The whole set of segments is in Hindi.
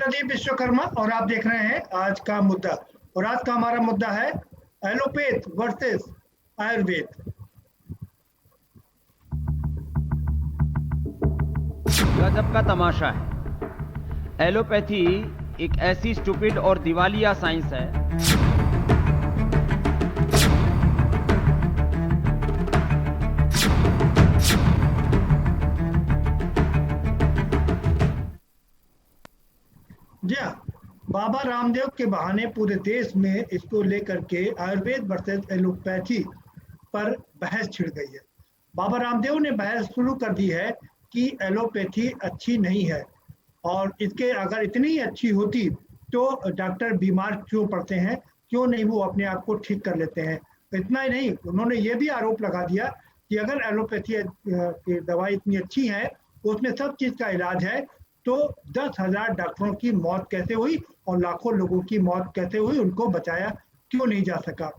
प्रदीप विश्वकर्मा और आप देख रहे हैं आज का मुद्दा। और आज का हमारा मुद्दा है एलोपैथ वर्सेस आयुर्वेद। गजब का तमाशा है। एलोपैथी एक ऐसी स्टूपिड और दिवालिया साइंस है जी हाँ, बाबा रामदेव के बहाने पूरे देश में इसको लेकर के आयुर्वेद वर्सेस एलोपैथी पर बहस छिड़ गई है। बाबा रामदेव ने बहस शुरू कर दी है कि एलोपैथी अच्छी नहीं है और इसके अगर इतनी ही अच्छी होती तो डॉक्टर बीमार क्यों पड़ते हैं, क्यों नहीं वो अपने आप को ठीक कर लेते हैं। इतना ही नहीं, उन्होंने ये भी आरोप लगा दिया कि अगर एलोपैथी की दवाई इतनी अच्छी है, उसमें सब चीज़ का इलाज है, तो 10,000 डॉक्टरों की मौत कैसे हुई और लाखों लोगों की मौत कैसे हुई, उनको बचाया क्यों नहीं जा सका।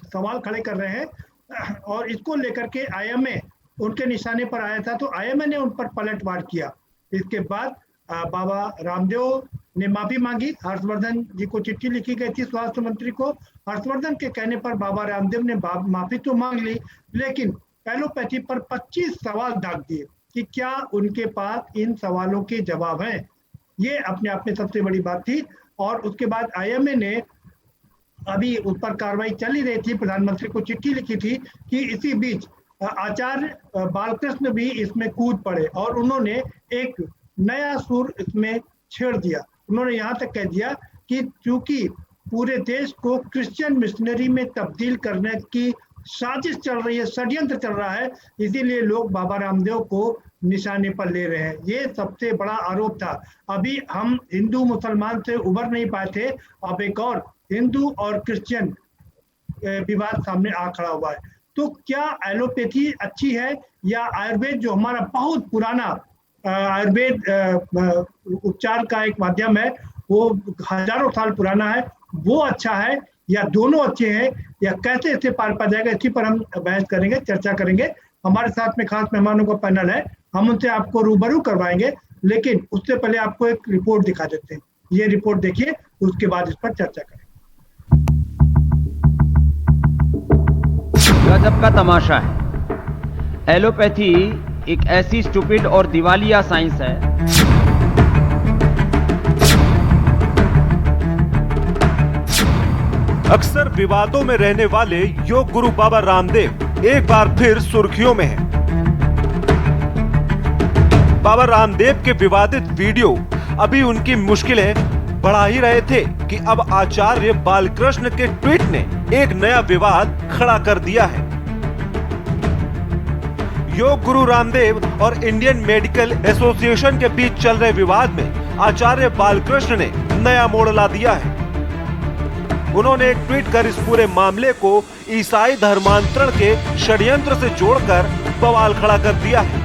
सवाल खड़े कर रहे हैं और इसको लेकर के आईएमए उनके निशाने पर आया था, तो आईएमए ने उन पर पलटवार किया। इसके बाद बाबा रामदेव ने माफी मांगी। हर्षवर्धन जी को चिट्ठी लिखी गई थी, स्वास्थ्य मंत्री को। हर्षवर्धन के कहने पर बाबा रामदेव ने माफी तो मांग ली, लेकिन एलोपैथी पर 25 सवाल दाग दिए कि क्या उनके पास इन सवालों के जवाब हैं। ये अपने आप में सबसे बड़ी बात थी। और उसके बाद आईएमए ने अभी उस पर कार्रवाई चल ही रही थी, प्रधानमंत्री को चिट्ठी लिखी थी कि इसी बीच आचार्य बालकृष्ण भी इसमें कूद पड़े और उन्होंने एक नया सुर इसमें छेड़ दिया। उन्होंने यहाँ तक कह दिया कि चूंकि पूरे देश को क्रिश्चियन मिशनरी में तब्दील करने की साजिश चल रही है, षड्यंत्र चल रहा है, इसीलिए लोग बाबा रामदेव को निशाने पर ले रहे हैं। ये सबसे बड़ा आरोप था। अभी हम हिंदू मुसलमान से उभर नहीं पाए थे, अब एक और हिंदू और क्रिश्चियन विवाद सामने आ खड़ा हुआ है। तो क्या एलोपैथी अच्छी है या आयुर्वेद जो हमारा बहुत पुराना आयुर्वेद उपचार का एक माध्यम है, वो हजारों साल पुराना है, वो अच्छा है, या दोनों अच्छे हैं, या कैसे इसे पार पा जाएगा, इसी पर हम बहस करेंगे, चर्चा करेंगे। हमारे साथ में खास मेहमानों का पैनल है, हम उनसे आपको रूबरू करवाएंगे, लेकिन उससे पहले आपको एक रिपोर्ट दिखा देते हैं। ये रिपोर्ट देखिए, उसके बाद इस पर चर्चा करें। गजब का तमाशा है। एलोपैथी एक ऐसी स्टूपिड और दिवालिया साइंस है अक्सर विवादों में रहने वाले योग गुरु बाबा रामदेव एक बार फिर सुर्खियों में हैं। बाबा रामदेव के विवादित वीडियो अभी उनकी मुश्किलें बढ़ा ही रहे थे कि अब आचार्य बालकृष्ण के ट्वीट ने एक नया विवाद खड़ा कर दिया है। योग गुरु रामदेव और इंडियन मेडिकल एसोसिएशन के बीच चल रहे विवाद में आचार्य बालकृष्ण ने नया मोड़ ला दिया है। उन्होंने एक ट्वीट कर इस पूरे मामले को ईसाई धर्मांतरण के षड्यंत्र से जोड़कर बवाल खड़ा कर दिया है।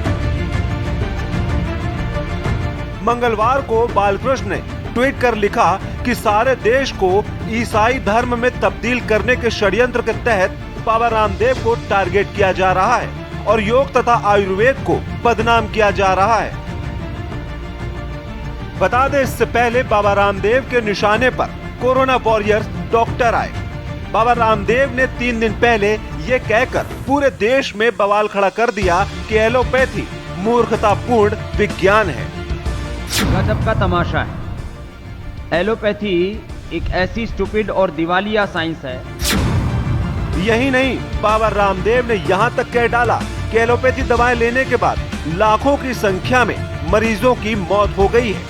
मंगलवार को बालकृष्ण ने ट्वीट कर लिखा कि सारे देश को ईसाई धर्म में तब्दील करने के षड्यंत्र के तहत बाबा रामदेव को टारगेट किया जा रहा है और योग तथा आयुर्वेद को बदनाम किया जा रहा है। बता दें, इससे पहले बाबा रामदेव के निशाने पर कोरोना वॉरियर्स डॉक्टर आए। बाबा रामदेव ने 3 दिन पहले ये कहकर पूरे देश में बवाल खड़ा कर दिया कि एलोपैथी मूर्खतापूर्ण विज्ञान है। गजब का तमाशा है। एलोपैथी एक ऐसी स्टूपिड और दिवालिया साइंस है। यही नहीं, बाबा रामदेव ने यहाँ तक कह डाला कि एलोपैथी दवाएं लेने के बाद लाखों की संख्या में मरीजों की मौत हो गई है।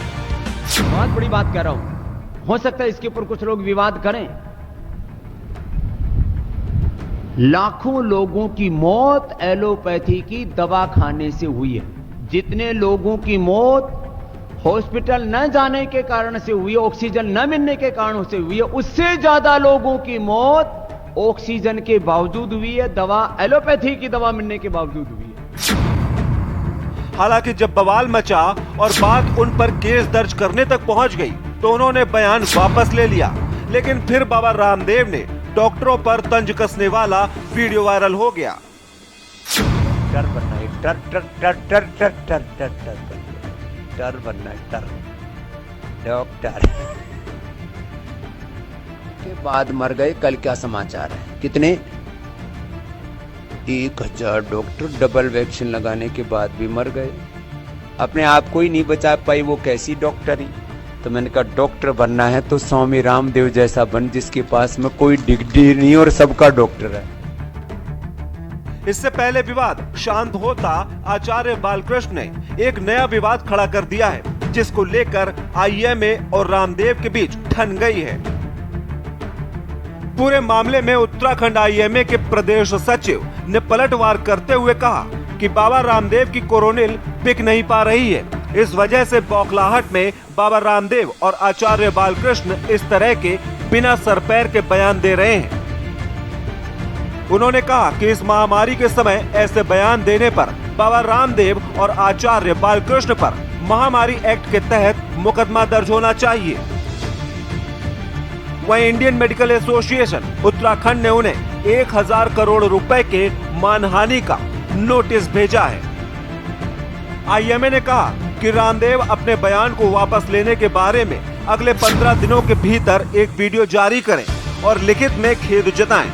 बहुत बड़ी बात कह रहा हूं, हो सकता है इसके ऊपर कुछ लोग विवाद करें। लाखों लोगों की मौत एलोपैथी की दवा खाने से हुई है। जितने लोगों की मौत हॉस्पिटल न जाने के कारण से हुई है, ऑक्सीजन न मिलने के कारण से हुई है, उससे ज्यादा लोगों की मौत ऑक्सीजन के बावजूद हुई है, दवा एलोपैथी की दवा मिलने के बावजूद हुई है। हालांकि जब बवाल मचा और बात उन पर केस दर्ज करने तक पहुंच गई तो उन्होंने बयान वापस ले लिया, लेकिन फिर बाबा रामदेव ने डॉक्टरों पर तंज कसने वाला वीडियो वायरल हो गया। डर बनना है, डर डर डर डर डर डर डर डर डर बनना है, डर। डॉक्टर के बाद मर गए। कल क्या समाचार है? कितने? 1000 डॉक्टर डबल वैक्सीन लगाने के बाद भी मर गए। अपने आप को ही नहीं बचा पाई, वो कैसी डॉक्टरी? तो मैंने कहा डॉक्टर बनना है तो स्वामी रामदेव जैसा बन, जिसके पास में कोई डिग्री नहीं और सबका डॉक्टर है। इससे पहले विवाद शांत होता आचार्य बालकृष्ण ने एक नया विवाद खड़ा कर दिया है, जिसको लेकर आईएमए और रामदेव के बीच ठन गई है। पूरे मामले में उत्तराखंड आईएमए के प्रदेश सचिव ने पलटवार करते हुए कहा कि बाबा रामदेव की कोरोनिल बिक नहीं पा रही है। इस वजह से बौखलाहट में बाबा रामदेव और आचार्य बालकृष्ण इस तरह के बिना सर पैर के बयान दे रहे हैं। उन्होंने कहा कि इस महामारी के समय ऐसे बयान देने पर बाबा रामदेव और आचार्य बालकृष्ण पर महामारी एक्ट के तहत मुकदमा दर्ज होना चाहिए। वहीं इंडियन मेडिकल एसोसिएशन उत्तराखंड ने उन्हें 1000 करोड़ रुपए के मानहानि का नोटिस भेजा है। आईएमए ने कहा कि रामदेव अपने बयान को वापस लेने के बारे में अगले 15 दिनों के भीतर एक वीडियो जारी करें और लिखित में खेद जताएं।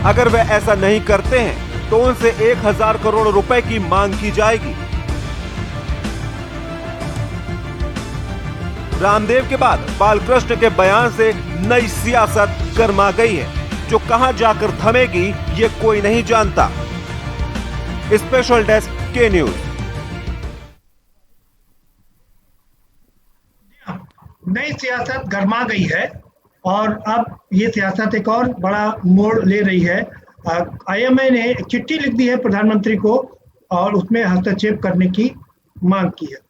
अगर वे ऐसा नहीं करते हैं तो उनसे 1000 करोड़ रुपए की मांग की जाएगी। रामदेव के बाद बालकृष्ण के बयान से नई सियासत गर्मा गई है, जो कहां जाकर थमेगी ये कोई नहीं जानता। स्पेशल डेस्क के न्यूज। नई सियासत गर्मा गई है और अब ये सियासत एक और बड़ा मोड़ ले रही है। आईएमए ने एक चिट्ठी लिख दी है प्रधानमंत्री को और उसमें हस्तक्षेप करने की मांग की है।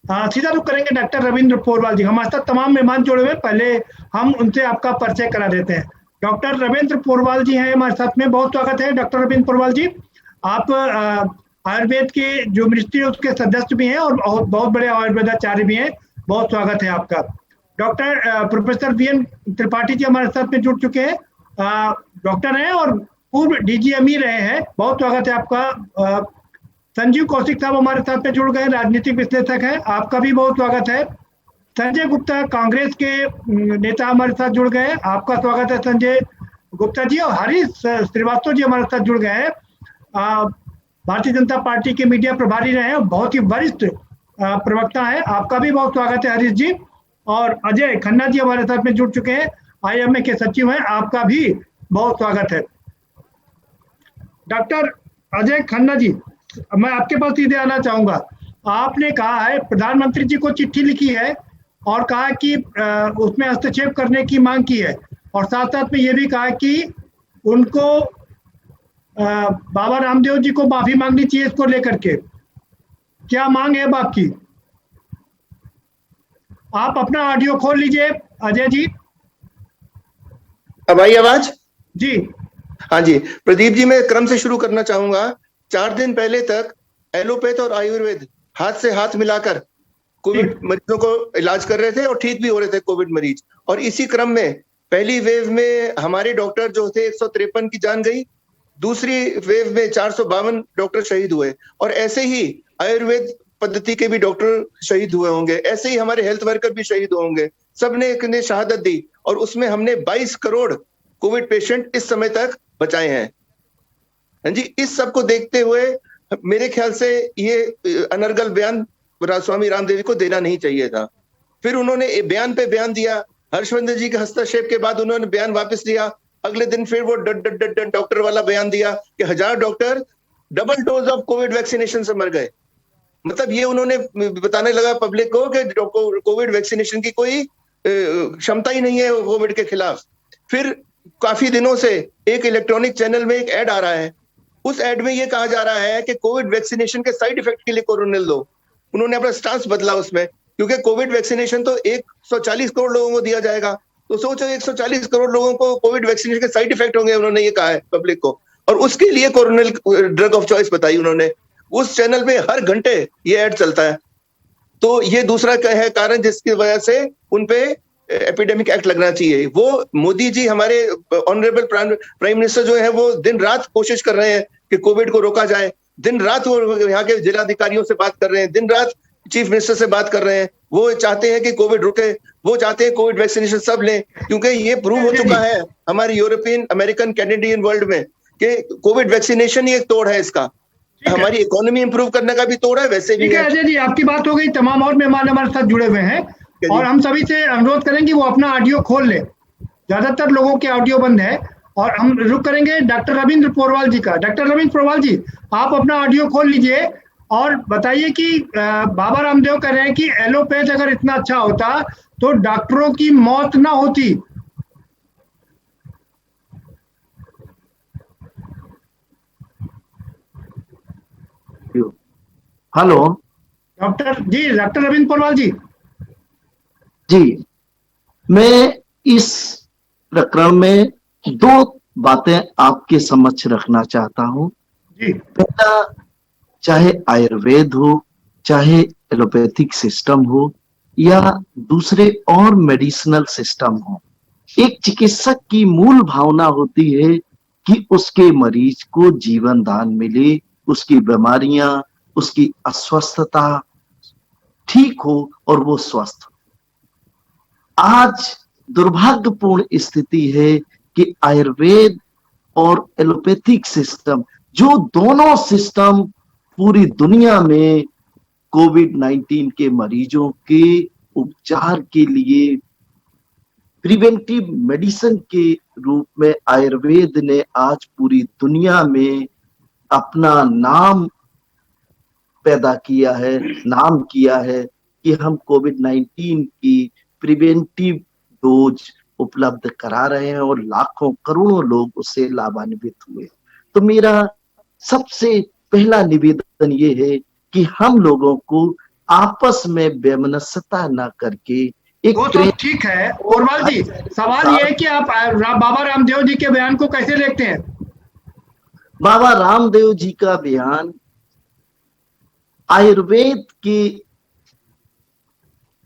सीधा रुख करेंगे डॉक्टर रविंद्र पोरवाल जी। हमारे साथ तमाम मेहमान जुड़े हुए, पहले हम उनसे आपका परिचय करा देते हैं। डॉक्टर रविंद्र पोरवाल जी हैं हमारे साथ में, बहुत स्वागत है डॉक्टर रविंद्र पोरवाल जी। आप आयुर्वेद के जो मिनिस्ट्री है उसके सदस्य भी हैं और बहुत बड़े आयुर्वेदाचार्य भी हैं, बहुत स्वागत है आपका। Doctor professor VN Tripathi ji हमारे साथ में जुड़ चुके हैं, डॉक्टर हैं और पूर्व डीजीएमई रहे हैं, बहुत स्वागत है आपका। संजीव कौशिक साहब हमारे साथ में जुड़ गए, राजनीतिक विश्लेषक हैं, आपका भी बहुत स्वागत है। संजय गुप्ता कांग्रेस के नेता हमारे साथ जुड़ गए, आपका स्वागत है संजय गुप्ता जी। और हरीश श्रीवास्तव जी हमारे साथ जुड़ गए हैं, भारतीय जनता पार्टी के मीडिया प्रभारी रहे हैं, बहुत ही वरिष्ठ प्रवक्ता है, आपका भी बहुत स्वागत है हरीश जी। और अजय खन्ना जी हमारे साथ में जुड़ चुके हैं, आईएमए के सचिव हैं, आपका भी बहुत स्वागत है। डॉक्टर अजय खन्ना जी, मैं आपके पास सीधे आना चाहूंगा। आपने कहा है प्रधानमंत्री जी को चिट्ठी लिखी है और कहा कि उसमें हस्तक्षेप करने की मांग की है और साथ साथ में ये भी कहा कि उनको बाबा रामदेव जी को माफी मांगनी चाहिए इसको लेकर के। क्या मांग है अब आपकी? आप अपना ऑडियो खोल लीजिए अजय जी। अब आई आवाज? जी हाँ जी प्रदीप जी, मैं क्रम से शुरू करना चाहूंगा। 4 दिन पहले तक एलोपैथ और आयुर्वेद हाथ से हाथ मिलाकर कोविड मरीजों को इलाज कर रहे थे और ठीक भी हो रहे थे कोविड मरीज। और इसी क्रम में पहली वेव में हमारे डॉक्टर जो थे 153 की जान गई, दूसरी वेव में 452 डॉक्टर शहीद हुए और ऐसे ही आयुर्वेद पद्धति के भी डॉक्टर शहीद हुए होंगे, ऐसे ही हमारे हेल्थ वर्कर भी शहीद होंगे। सबने शहादत दी और उसमें हमने 22 करोड़ कोविड पेशेंट इस समय तक बचाए हैं। हाँ जी, इस सब को देखते हुए मेरे ख्याल से ये अनर्गल बयान स्वामी रामदेव को देना नहीं चाहिए था। फिर उन्होंने बयान पे बयान दिया, हर्षवर्धन जी के हस्तक्षेप के बाद उन्होंने बयान वापस लिया। अगले दिन फिर वो डॉक्टर वाला बयान दिया कि 1000 doctor double dose of Covid vaccination से मर गए। मतलब ये उन्होंने बताने लगा पब्लिक को कि कोविड वैक्सीनेशन की कोई क्षमता ही नहीं है कोविड के खिलाफ। फिर काफी दिनों से एक इलेक्ट्रॉनिक चैनल में एक ऐड आ रहा है, उस ऐड में ये कहा जा रहा है कि कोविड वैक्सीनेशन के साइड इफेक्ट के लिए कोरोनिल दो। उन्होंने अपना स्टांस बदला उसमें, क्योंकि कोविड वैक्सीनेशन तो 140 करोड़ लोगों को दिया जाएगा, तो सोचो 140 करोड़ लोगों को कोविड वैक्सीनेशन के साइड इफेक्ट होंगे, उन्होंने ये कहा है पब्लिक को। और उसके लिए कोरोनिल ड्रग ऑफ चॉइस बताई उन्होंने। उस चैनल में हर घंटे ये ऐड चलता है। तो ये दूसरा है कारण जिसकी वजह से उनपे एपिडेमिक एक्ट लगना चाहिए। वो मोदी जी हमारे ऑनरेबल प्राइम मिनिस्टर जो है वो दिन रात कोशिश कर रहे हैं कि कोविड को रोका जाए। दिन रात वो यहाँ के जिलाधिकारियों से बात कर रहे हैं, दिन रात चीफ मिनिस्टर से बात कर रहे हैं, वो चाहते हैं कि कोविड रुके, वो चाहते हैं कोविड वैक्सीनेशन सब लें, क्योंकि ये प्रूव हो चुका है हमारे यूरोपियन, अमेरिकन, कैनेडियन वर्ल्ड में कि कोविड वैक्सीनेशन ही एक तोड़ है इसका। हमारी इकोनॉमी इंप्रूव करने का भी तोड़ है, वैसे भी ठीक है अजय जी, आपकी बात हो गई। तमाम और मेहमान हमारे साथ जुड़े हुए हैं और हम सभी से अनुरोध करेंगे वो अपना ऑडियो खोल ले। ज्यादातर लोगों के ऑडियो बंद है और हम रुक करेंगे डॉक्टर रविंद्र पोरवाल जी का। डॉक्टर रविंद्र पोरवाल जी, आप अपना ऑडियो खोल लीजिए और बताइए कि बाबा रामदेव कह रहे हैं कि एलोपैथ अगर इतना अच्छा होता तो डॉक्टरों की मौत ना होती। हेलो डॉक्टर रविंद्र पोरवाल जी। जी, मैं इस प्रकरण में दो बातें आपके समक्ष रखना चाहता हूं। जी पहला, चाहे आयुर्वेद हो, चाहे एलोपैथिक सिस्टम हो या दूसरे और मेडिसिनल सिस्टम हो, एक चिकित्सक की मूल भावना होती है कि उसके मरीज को जीवन दान मिले, उसकी बीमारियां, उसकी अस्वस्थता ठीक हो और वो स्वस्थ हो। आज दुर्भाग्यपूर्ण स्थिति है कि आयुर्वेद और एलोपैथिक सिस्टम, जो दोनों सिस्टम पूरी दुनिया में कोविड-19 के मरीजों के उपचार के लिए प्रिवेंटिव मेडिसिन के रूप में आयुर्वेद ने आज पूरी दुनिया में अपना नाम पैदा किया है, नाम किया है कि हम कोविड-19 की प्रिवेंटिव डोज उपलब्ध करा रहे हैं और लाखों करोड़ों लोग उससे लाभान्वित हुए। तो मेरा सबसे पहला निवेदन ये है कि हम लोगों को आपस में वैमनस्यता न करके एक वो तो ठीक है पोरवाल जी, सवाल ये है कि आप बाबा रामदेव जी के बयान को कैसे देखते हैं? बाबा रामदेव जी का बयान आयुर्वेद के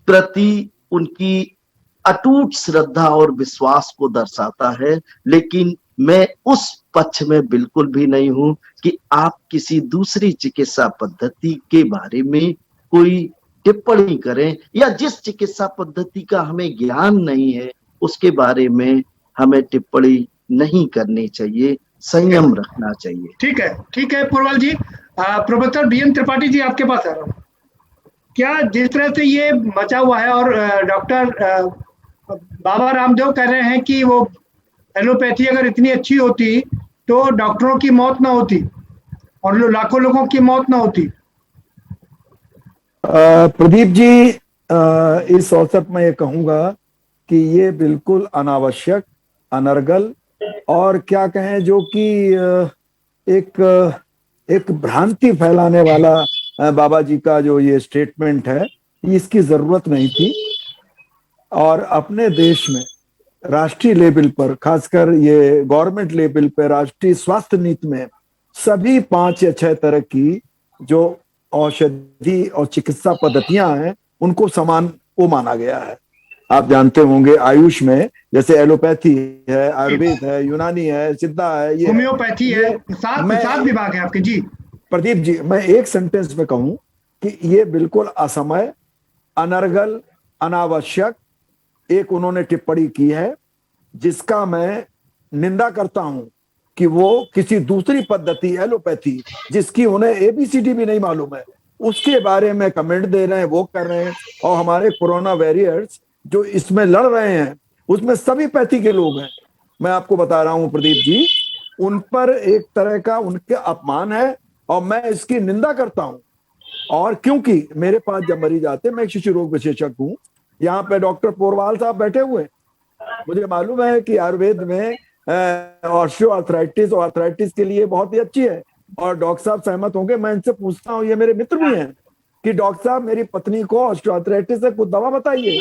प्रति उनकी अटूट श्रद्धा और विश्वास को दर्शाता है, लेकिन मैं उस पक्ष में बिल्कुल भी नहीं हूं कि आप किसी दूसरी चिकित्सा पद्धति के बारे में कोई टिप्पणी करें या जिस चिकित्सा पद्धति का हमें ज्ञान नहीं है उसके बारे में हमें टिप्पणी नहीं करनी चाहिए, संयम रखना चाहिए। ठीक है पोरवाल जी। प्रोफेसर बीएन त्रिपाठी जी, आपके पास आ रहा हूँ। क्या जिस तरह से ये मचा हुआ है और डॉक्टर बाबा रामदेव कह रहे हैं कि वो एलोपैथी अगर इतनी अच्छी होती तो डॉक्टरों की मौत ना होती और लाखों लोगों की मौत ना होती। प्रदीप जी, इस अवसर में ये कहूंगा कि ये बिल्कुल अनावश्यक, अनर्गल और क्या कहें जो कि एक भ्रांति फैलाने वाला बाबा जी का जो ये स्टेटमेंट है, इसकी जरूरत नहीं थी। और अपने देश में राष्ट्रीय लेवल पर, खासकर ये गवर्नमेंट लेवल पर, राष्ट्रीय स्वास्थ्य नीति में सभी 5 या 6 तरह की जो औषधि और चिकित्सा पद्धतियां हैं उनको समान को माना गया है। आप जानते होंगे आयुष में जैसे एलोपैथी है, आयुर्वेद है, यूनानी है, सिद्धा है, ये होम्योपैथी है, 7 विभाग है आपके। जी प्रदीप जी, मैं एक सेंटेंस में कहूं कि ये बिल्कुल असमय, अनर्गल, अनावश्यक एक उन्होंने टिप्पणी की है, जिसका मैं निंदा करता हूं कि वो किसी दूसरी पद्धति एलोपैथी जिसकी उन्हें एबीसीडी भी नहीं मालूम है उसके बारे में कमेंट दे रहे हैं, वो कर रहे हैं। और हमारे कोरोना वॉरियर्स जो इसमें लड़ रहे हैं उसमें सभी पैथी के लोग हैं। मैं आपको बता रहा हूं प्रदीप जी, उन पर एक तरह का उनके अपमान है और मैं इसकी निंदा करता हूं। और क्योंकि मेरे पास जब मरीज आते, मैं एक शिशु रोग विशेषज्ञ हूं, यहाँ पे डॉक्टर पोरवाल साहब बैठे हुए, मुझे मालूम है कि आयुर्वेद में ऑस्टियोआर्थराइटिस और आर्थराइटिस के लिए बहुत ही अच्छी है और डॉक्टर साहब सहमत होंगे। मैं इनसे पूछता हूँ, ये मेरे मित्र भी हैं, कि डॉक्टर साहब मेरी पत्नी को ऑस्टियोआर्थराइटिस है, कुछ दवा बताइए।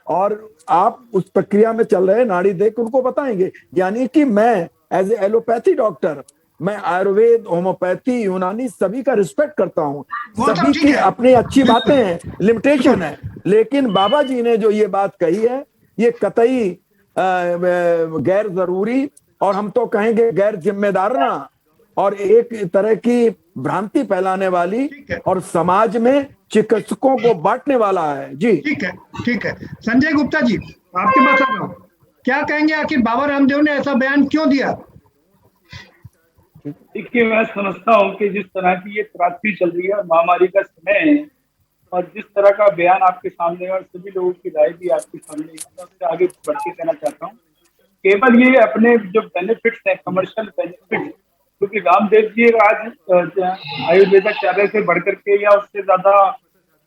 और आप उस प्रक्रिया में चल रहे नाड़ी देख के उनको बताएंगे। यानी कि मैं एज ए एलोपैथी डॉक्टर, मैं आयुर्वेद, होम्योपैथी, यूनानी सभी का रिस्पेक्ट करता हूँ, सभी की अपनी अच्छी बातें हैं, लिमिटेशन है। लेकिन बाबा जी ने जो ये बात कही है ये कतई गैर जरूरी और हम तो कहेंगे गैर जिम्मेदाराना और एक तरह की भ्रांति फैलाने वाली और समाज में चिकित्सकों को बांटने वाला है। जी ठीक है, ठीक है। संजय गुप्ता जी, आपके पास आ रहा हूं। क्या कहेंगे, आखिर बाबा रामदेव ने ऐसा बयान क्यों दिया? देखिए, मैं समझता हूँ कि जिस तरह की ये त्रासदी चल रही है, महामारी का समय है, और जिस तरह का बयान आपके सामने और सभी लोगों की राय भी आपके सामने, उससे आगे बढ़ के कहना चाहता हूँ, केवल ये अपने जो बेनिफिट्स हैं, कमर्शियल बेनिफिट्स, क्योंकि रामदेव जी आज आयुर्वेदाचार्य से बढ़कर के या उससे ज्यादा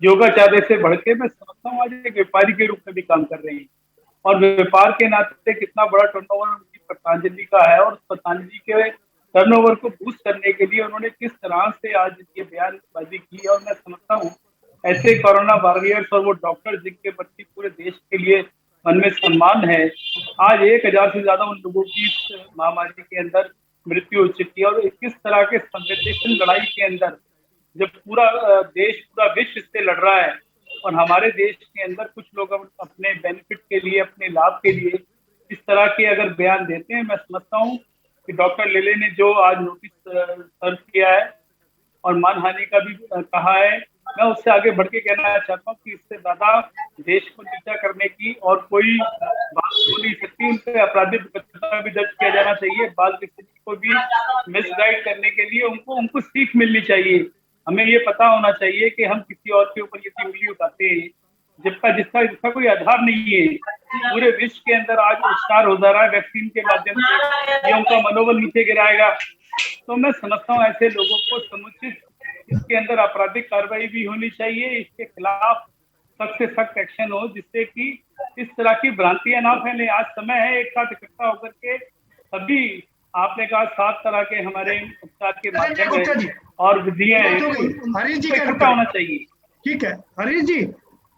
योगाचार्य से बढ़ के, मैं समझता हूँ आज एक व्यापारी के रूप में भी काम कर रहे हैं। और व्यापार के नाते कितना बड़ा टर्नओवर उनकी पतंजलि का है, और पतंजलि के टर्नओवर को बूस्ट करने के लिए उन्होंने किस तरह से आज ये बयानबाजी की। और मैं समझता हूँ ऐसे कोरोना वॉरियर्स और वो डॉक्टर जिनके प्रति पूरे देश के लिए मन में सम्मान है, आज 1000 से ज्यादा उन लोगों की इस महामारी के अंदर मृत्यु हो चुकी है। और किस तरह के संवेदनशील लड़ाई के अंदर जब पूरा देश, पूरा विश्व इससे लड़ रहा है, और हमारे देश के अंदर कुछ लोग अपने बेनिफिट के लिए, अपने लाभ के लिए इस तरह के अगर बयान देते हैं, मैं समझता हूँ कि डॉक्टर लेले ने जो आज नोटिस सर्व किया है और मानहानि का भी कहा है, मैं उससे आगे बढ़ के कहना चाहता हूँ कि इससे ज्यादा देश को नीचा करने की और कोई बात हो नहीं सकती। उन पर आपराधिक मुकदमा भी दर्ज किया जाना चाहिए। बाल कृष्ण को भी मिसगाइड करने के लिए उनको सीख मिलनी चाहिए। हमें ये पता होना चाहिए कि हम किसी और के ऊपर यदि उंगली उठाते हैं जिसका कोई आधार नहीं है, पूरे विश्व के अंदर आज उपचार हो जा रहा है वैक्सीन के माध्यम से, ये उनका मनोबल नीचे गिराएगा। तो मैं समझता हूँ ऐसे लोगों को समुचित इसके अंदर आपराधिक कार्रवाई भी होनी चाहिए, इसके खिलाफ सख्त से सख्त एक्शन हो, जिससे कि इस तरह की भ्रांतियां ना फैले। आज समय है एक साथ इकट्ठा होकर के सभी, आपने कहा 7 तरह के हमारे उपचार के माध्यम है और विधियां हैं, हरीश जी का इकट्ठा होना चाहिए। ठीक है, हरीश जी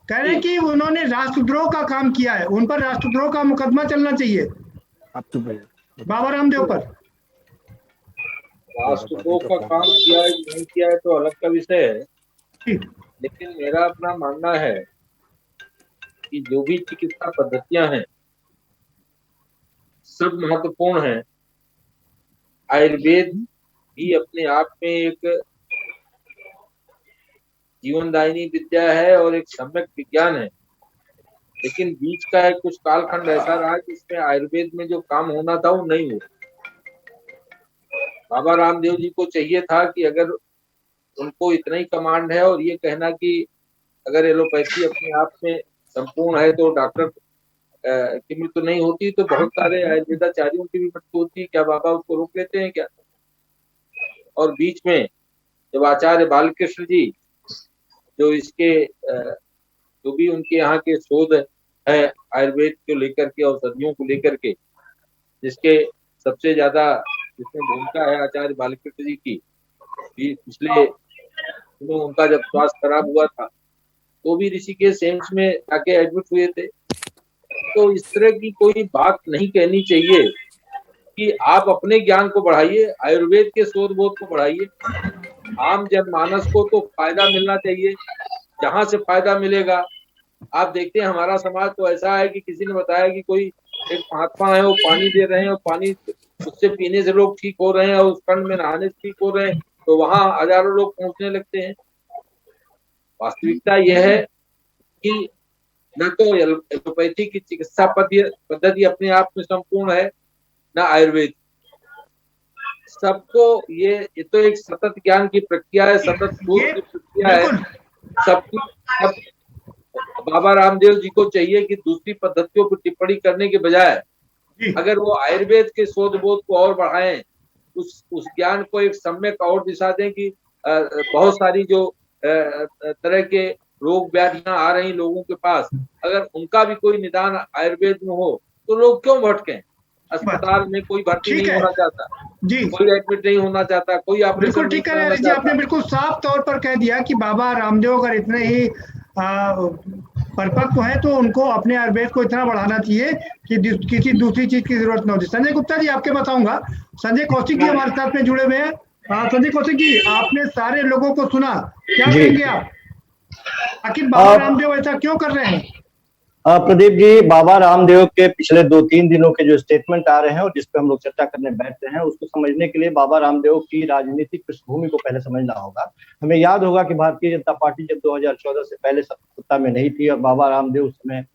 कह रहे हैं कि उन्होंने राष्ट्रद्रोह का काम किया है, उन पर राष्ट्रद्रोह का मुकदमा चलना चाहिए बाबा रामदेव पर। राष्ट्रद्रोह का काम किया है नहीं किया है तो अलग का विषय है, लेकिन मेरा अपना मानना है कि जो भी चिकित्सा पद्धतियां हैं सब महत्वपूर्ण हैं। आयुर्वेद भी अपने आप में एक जीवनदायिनी विद्या है और एक सम्यक विज्ञान है, लेकिन बीच का एक कुछ कालखंड ऐसा रहा जिसमें आयुर्वेद में जो काम होना था वो नहीं हुआ। बाबा रामदेव जी को चाहिए था कि अगर उनको इतना ही कमांड है और ये कहना कि अगर एलोपैथी अपने आप में संपूर्ण है तो डॉक्टर की मृत्यु नहीं होती, तो बहुत सारे आयुर्वेदाचार्यों की भी मृत्यु होती है, क्या बाबा उसको रोक लेते हैं क्या? और बीच में जब आचार्य बालकृष्ण जी जो इसके जो भी उनके यहाँ के शोध है आयुर्वेद को लेकर के, औषधियों को लेकर के, जिसके सबसे ज्यादा जिसमें भूमिका है आचार्य बालकृष्ण जी की, पिछले दिनों उनका जब स्वास्थ्य खराब हुआ था तो भी ऋषिकेश एम्स में जाके एडमिट हुए थे। तो इस तरह की कोई बात नहीं कहनी चाहिए कि आप अपने ज्ञान को बढ़ाइए, आयुर्वेद के शोध बोध को बढ़ाइए, आम जनमानस को तो फायदा मिलना चाहिए जहां से फायदा मिलेगा। आप देखते हैं हमारा समाज तो ऐसा है कि किसी ने बताया कि कोई एक महात्मा है, वो पानी दे रहे हैं और पानी उससे पीने से लोग ठीक हो रहे हैं और उस कंड में नहाने से ठीक हो रहे हैं, तो वहां हजारों लोग पहुंचने लगते हैं। वास्तविकता यह है कि न तो एलोपैथी की चिकित्सा पद्धति अपने आप में संपूर्ण है, न आयुर्वेद। सबको ये तो एक सतत ज्ञान की प्रक्रिया है, सतत शोध की प्रक्रिया है। सब बाबा रामदेव जी को चाहिए कि दूसरी पद्धतियों पर टिप्पणी करने के बजाय अगर वो आयुर्वेद के शोध बोध को और बढ़ाएं, उस ज्ञान को एक सम्यक और दिशा दें कि बहुत सारी जो तरह के रोग व्याधियां आ रही लोगों के पास, अगर उनका भी कोई निदान आयुर्वेद में हो तो लोग क्यों भटकें? अस्पताल में कोई भर्ती नहीं होना चाहता, कोई एडमिट नहीं होना चाहता, कोई ऑपरेशन। बिल्कुल ठीक है जी, आपने बिल्कुल साफ तौर पर कह दिया कि बाबा रामदेव अगर इतने ही परिपक्व है तो उनको अपने आयुर्वेद को इतना बढ़ाना चाहिए कि किसी दूसरी चीज की जरूरत न होती। संजय गुप्ता जी, आपके बताऊंगा, संजय कौशिक जी हमारे साथ में जुड़े हुए हैं। संजय कौशिक जी, आपने सारे लोगों को सुना, क्या कहेंगे आप? आखिर बाबा रामदेव ऐसा क्यों कर रहे हैं? प्रदीप जी, बाबा रामदेव के पिछले 2-3 दिनों के जो स्टेटमेंट आ रहे हैं और जिस पे हम लोग चर्चा करने बैठते हैं, उसको समझने के लिए बाबा रामदेव की राजनीतिक पृष्ठभूमि को पहले समझना होगा। हमें याद होगा कि भारतीय जनता पार्टी जब 2014 से पहले सत्ता में नहीं थी और बाबा रामदेव उस समय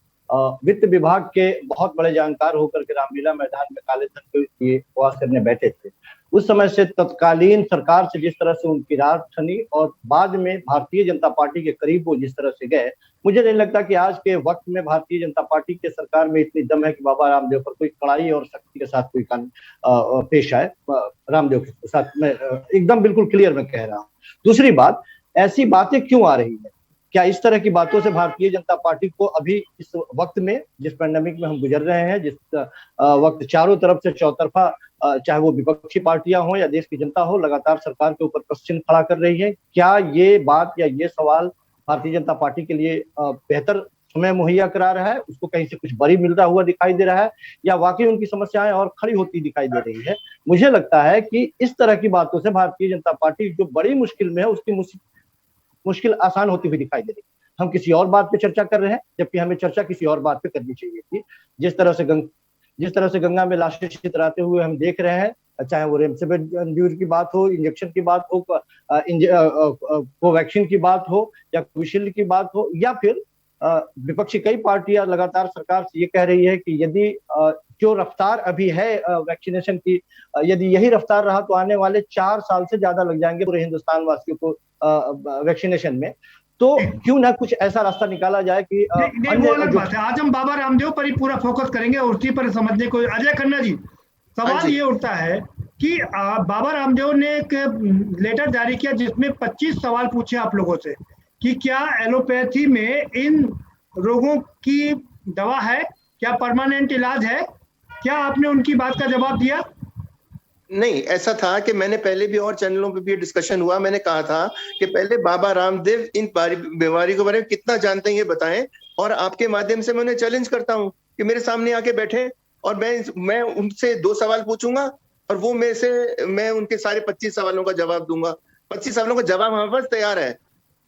वित्त विभाग के बहुत बड़े जानकार होकर के रामलीला मैदान में काले धन के उपवास करने बैठे थे। उस समय से तत्कालीन सरकार से जिस तरह से उनकी राह ठनी और बाद में भारतीय जनता पार्टी के करीब वो जिस तरह से गए, मुझे नहीं लगता कि आज के वक्त में भारतीय जनता पार्टी के सरकार में इतनी दम है कि बाबा रामदेव पर कोई कड़ाई और सख्ती के साथ कोई पेश आए। रामदेव के साथ मैं एकदम बिल्कुल क्लियर मैं कह रहा हूँ। दूसरी बात, ऐसी बातें क्यों आ रही है? क्या इस तरह की बातों से भारतीय जनता पार्टी को अभी इस वक्त में, जिस पैंडेमिक में हम गुजर रहे हैं, जिस वक्त चारों तरफ से चौतरफा चाहे वो विपक्षी पार्टियां हो या देश की जनता हो, लगातार सरकार के ऊपर प्रश्न खड़ा कर रही है, क्या ये बात या ये सवाल भारतीय जनता पार्टी के लिए बेहतर समय मुहैया करा रहा है? उसको कहीं से कुछ बड़ी मिलता हुआ दिखाई दे रहा है या वाकई उनकी समस्याएं और खड़ी होती दिखाई दे रही है? मुझे लगता है कि इस तरह की बातों से भारतीय जनता पार्टी जो बड़ी मुश्किल में है उसकी मुश्किल आसान होती हुई दिखाई दे रही है। हम किसी और बात पे चर्चा कर रहे हैं, जबकि हमें चर्चा किसी और बात पे करनी चाहिए थी। जिस तरह से गंगा में लाशें छितराते हुए हम देख रहे हैं, चाहे वो रेमडेसिविर की बात हो, इंजेक्शन की बात हो, कोवैक्सीन की बात हो या कोविशील्ड की बात हो, या फिर विपक्षी कई पार्टियां लगातार सरकार से ये कह रही है कि यदि जो रफ्तार अभी है वैक्सीनेशन की, यदि यही रफ्तार रहा तो आने वाले 4 साल से ज्यादा लग जाएंगे पूरे हिंदुस्तान वासियों को वैक्सीनेशन में। तो क्यों ना कुछ ऐसा रास्ता निकाला जाए कि वो अलग बात है। आज हम बाबा रामदेव पर ही पूरा फोकस करेंगे और उसी पर समझने को। अजय खन्ना जी, सवाल ये उठता है कि बाबा रामदेव ने एक लेटर जारी किया जिसमें 25 सवाल पूछे आप लोगों से कि क्या एलोपैथी में इन रोगों की दवा है, क्या परमानेंट इलाज है? क्या आपने उनकी बात का जवाब दिया? नहीं, ऐसा था कि मैंने पहले भी और चैनलों पे भी डिस्कशन हुआ, मैंने कहा था कि पहले बाबा रामदेव इन बीमारी के बारे में कितना जानते हैं ये बताएं, और आपके माध्यम से मैं उन्हें चैलेंज करता हूं कि मेरे सामने आके बैठे और मैं उनसे 2 सवाल पूछूंगा और वो मैं उनके सारे 25 सवालों का जवाब दूंगा। 25 सवालों का जवाब हमारे पास तैयार है,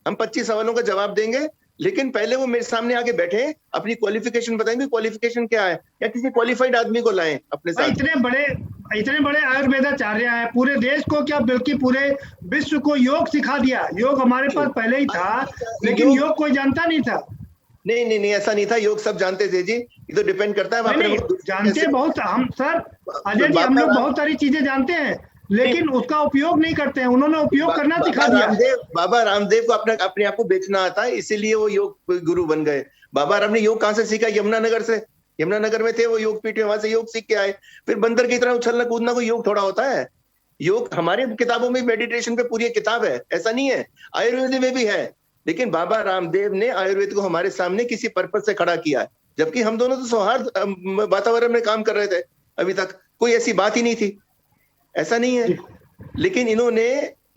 हम 25 सवालों का जवाब देंगे, लेकिन पहले वो मेरे सामने आके बैठे, अपनी क्वालिफिकेशन बताएंगे, क्वालिफिकेशन क्या है, या किसी क्वालिफाइड आदमी को लाएं अपने साथ। इतने बड़े आयुर्वेदाचार्य हैं पूरे देश को, क्या बल्कि पूरे विश्व को योग सिखा दिया। योग हमारे पास पहले ही था, लेकिन योग कोई जानता नहीं था। नहीं, ऐसा नहीं था। योग सब जानते थे जी, ये तो डिपेंड करता है। जानते बहुत हम सर अजय जी, हम लोग बहुत सारी चीजें जानते हैं, लेकिन उसका उपयोग नहीं करते हैं। उन्होंने उपयोग करना सिखा दिया। बाबा रामदेव को अपने आप को बेचना आता है, इसीलिए वो योग गुरु बन गए। बाबा राम ने योग कहाँ से सीखा? यमुनानगर से। यमुनानगर में थे वो योग पीठ में, वहां से योग सीख के आए। फिर बंदर की तरह उछलना कूदना कोई योग थोड़ा होता है? योग हमारे किताबों में मेडिटेशन पे पूरी किताब है, ऐसा नहीं है। आयुर्वेद में भी है, लेकिन बाबा रामदेव ने आयुर्वेद को हमारे सामने किसी पर्पज से खड़ा किया है, जबकि हम दोनों तो सौहार्द वातावरण में काम कर रहे थे। अभी तक कोई ऐसी बात ही नहीं थी, ऐसा नहीं है। लेकिन इन्होंने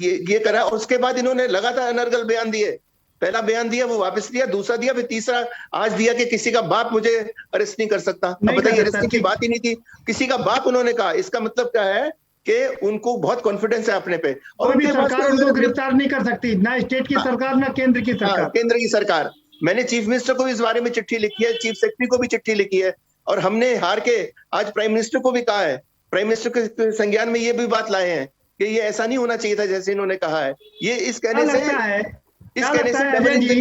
ये करा और उसके बाद इन्होंने लगातार अनर्गल बयान दिए। पहला बयान दिया, वो वापस दिया, दूसरा दिया, फिर तीसरा आज दिया कि किसी का बाप मुझे अरेस्ट नहीं कर सकता। अब बताइए, अरेस्ट की बात ही नहीं थी, किसी का बाप उन्होंने कहा। इसका मतलब क्या है कि उनको बहुत कॉन्फिडेंस है अपने पे। और उनकी सरकार उनको गिरफ्तार नहीं कर सकती, ना स्टेट की सरकार ना केंद्र की सरकार। केंद्र की सरकार। मैंने चीफ मिनिस्टर को भी इस बारे में चिट्ठी लिखी है, चीफ सेक्रेटरी को भी चिट्ठी लिखी है, और हमने हार के आज प्राइम मिनिस्टर को भी कहा है। प्राइम मिनिस्टर के संज्ञान में ये भी बात लाए हैं कि ये ऐसा नहीं होना चाहिए था जैसे इन्होंने कहा है। ये इस कहने से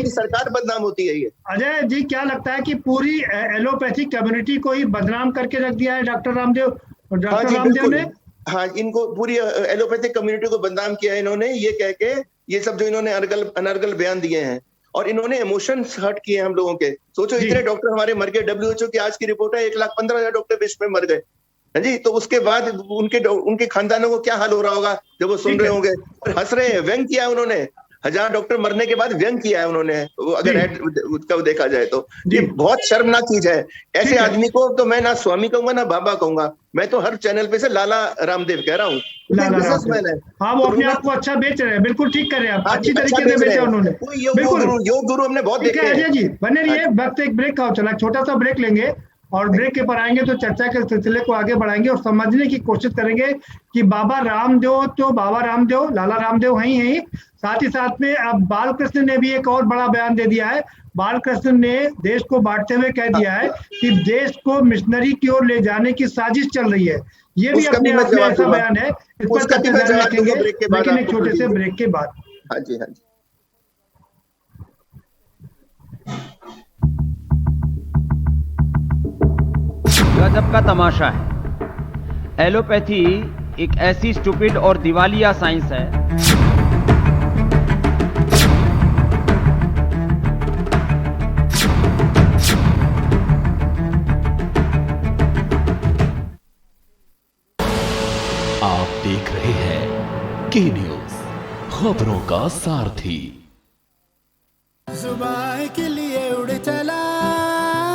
सरकार बदनाम होती है। ये अजय जी, क्या लगता है कि पूरी एलोपैथिक कम्युनिटी को ही बदनाम करके रख दिया है डॉक्टर रामदेव ने? हाँ, इनको पूरी एलोपैथिक कम्युनिटी को बदनाम किया है इन्होंने, ये कह के ये सब जो इन्होंने अनर्गल बयान दिए हैं, और इन्होंने इमोशंस हर्ट किए हम लोगों के। सोचो, इतने डॉक्टर हमारे मर गए। WHO की आज की रिपोर्ट है 1,15,000 डॉक्टर विश्व में मर गए जी। तो उसके बाद उनके खानदानों को क्या हाल हो रहा होगा जब वो सुन रहे होंगे और हंस रहे हैं। व्यंग किया उन्होंने, 1000 डॉक्टर मरने के बाद व्यंग किया है उन्होंने, अगर उसका देखा जाए तो। ये बहुत शर्मनाक चीज है। ऐसे आदमी को तो मैं ना स्वामी कहूंगा ना बाबा कहूंगा, मैं तो हर चैनल पे से लाला रामदेव कह रहा हूँ। बिजनेसमैन है। हाँ, वो अपने आप को अच्छा बेच रहे हैं, बिल्कुल ठीक कर रहे हैं, अच्छी तरीके से बेचा उन्होंने। योग गुरु हमने बहुत देखे हैं। अजय जी बने रहिए, वक्त एक ब्रेक का चला, छोटा सा ब्रेक लेंगे। और ब्रेक के पर आएंगे तो चर्चा के सिलसिले को आगे बढ़ाएंगे और समझने की कोशिश करेंगे कि बाबा रामदेव तो बाबा रामदेव, लाला रामदेव हैं ही, साथ ही साथ में अब बालकृष्ण ने भी एक और बड़ा बयान दे दिया है। बालकृष्ण ने देश को बांटते हुए कह दिया है कि देश को मिशनरी की ओर ले जाने की साजिश चल रही है। ये भी अपने आप में ऐसा बयान है, इस पर चर्चा जारी रखेंगे, लेकिन एक छोटे से ब्रेक के बाद। हाँ जी, हाँ जी। गजब का तमाशा है। एलोपैथी एक ऐसी स्टूपिड और दिवालिया साइंस है आप देख रहे हैं के न्यूज, खबरों का सारथी। जुबान के लिए उड़ चला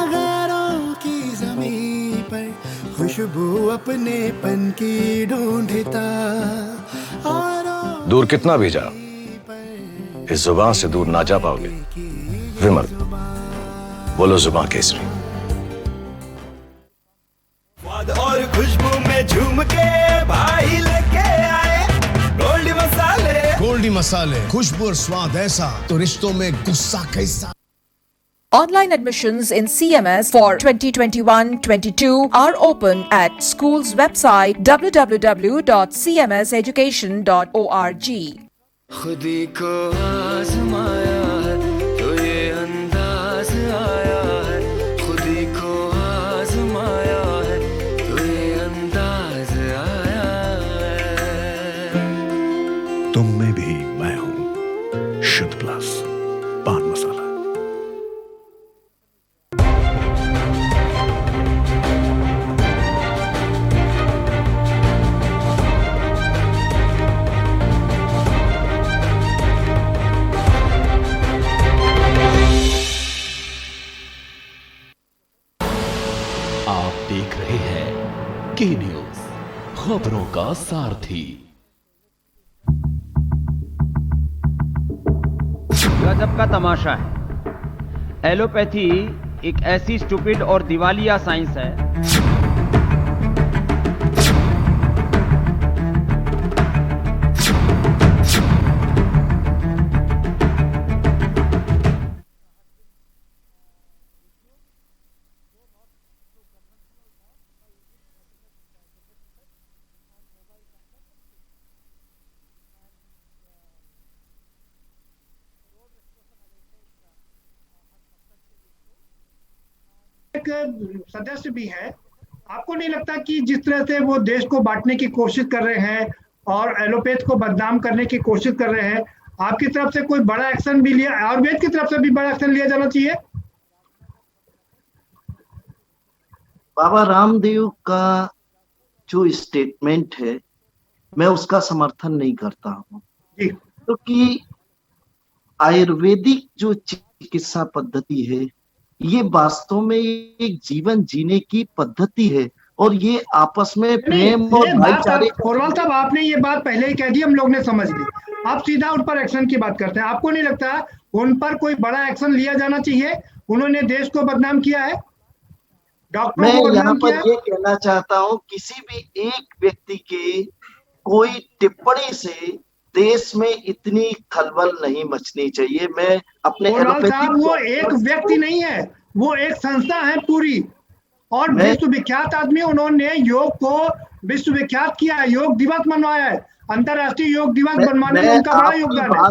गैरों की जमीन पर, खुशबू अपने पन की ढूंढता। दूर कितना भी जा, इस जुबान से दूर ना जा पाओगे। विमल, बोलो जुबान केसरी। और खुशबू में झूम के भाई लेके आए गोल्डी मसाले। गोल्डी मसाले, खुशबू और स्वाद ऐसा तो रिश्तों में गुस्सा कैसा। Online admissions in CMS for 2021-22 are open at school's website www.cmseducation.org. खुदी को आजमाया है तो ये अंदाज आया है, खुदी को आजमाया है तो ये अंदाज आया है। तुम में भी मैं हूं, शुद्ध प्लस पान मसाला। आप देख रहे हैं के न्यूज, खबरों का सारथी। गजब का तमाशा है। एलोपैथी एक ऐसी स्टूपिड और दिवालिया साइंस है सदस्य भी है। आपको नहीं लगता कि जिस तरह से वो देश को बांटने की कोशिश कर रहे हैं और एलोपैथ को बदनाम करने की कोशिश कर रहे हैं, आपकी तरफ से कोई बड़ा एक्शन भी लिया, आयुर्वेद की तरफ से भी बड़ा एक्शन लिया जाना चाहिए? बाबा रामदेव का जो स्टेटमेंट है मैं उसका समर्थन नहीं करता हूँ, क्योंकि आयुर्वेदिक जो चिकित्सा पद्धति है ये वास्तव में एक जीवन जीने की पद्धति है और ये आपस में प्रेम और भाईचारे। पोरवाल साहब, आपने ये बात पहले ही कह दी, हम लोग ने समझ ली। आप सीधा उन पर एक्शन की बात करते हैं। आपको नहीं लगता उन पर कोई बड़ा एक्शन लिया जाना चाहिए? उन्होंने देश को बदनाम किया है, मैं यहाँ पर ये कहना चाहता हूँ, किसी भी एक व्यक्ति के कोई टिप्पणी से देश में इतनी खलबल नहीं मचनी चाहिए। मैं अपने वो एक व्यक्ति नहीं है, वो एक संस्था है पूरी और विश्वविख्यात आदमी। उन्होंने योग को विश्वविख्यात किया है, योग दिवस मनवाया है, अंतर्राष्ट्रीय योग दिवस बनवाने में उनका बड़ा योगदान है।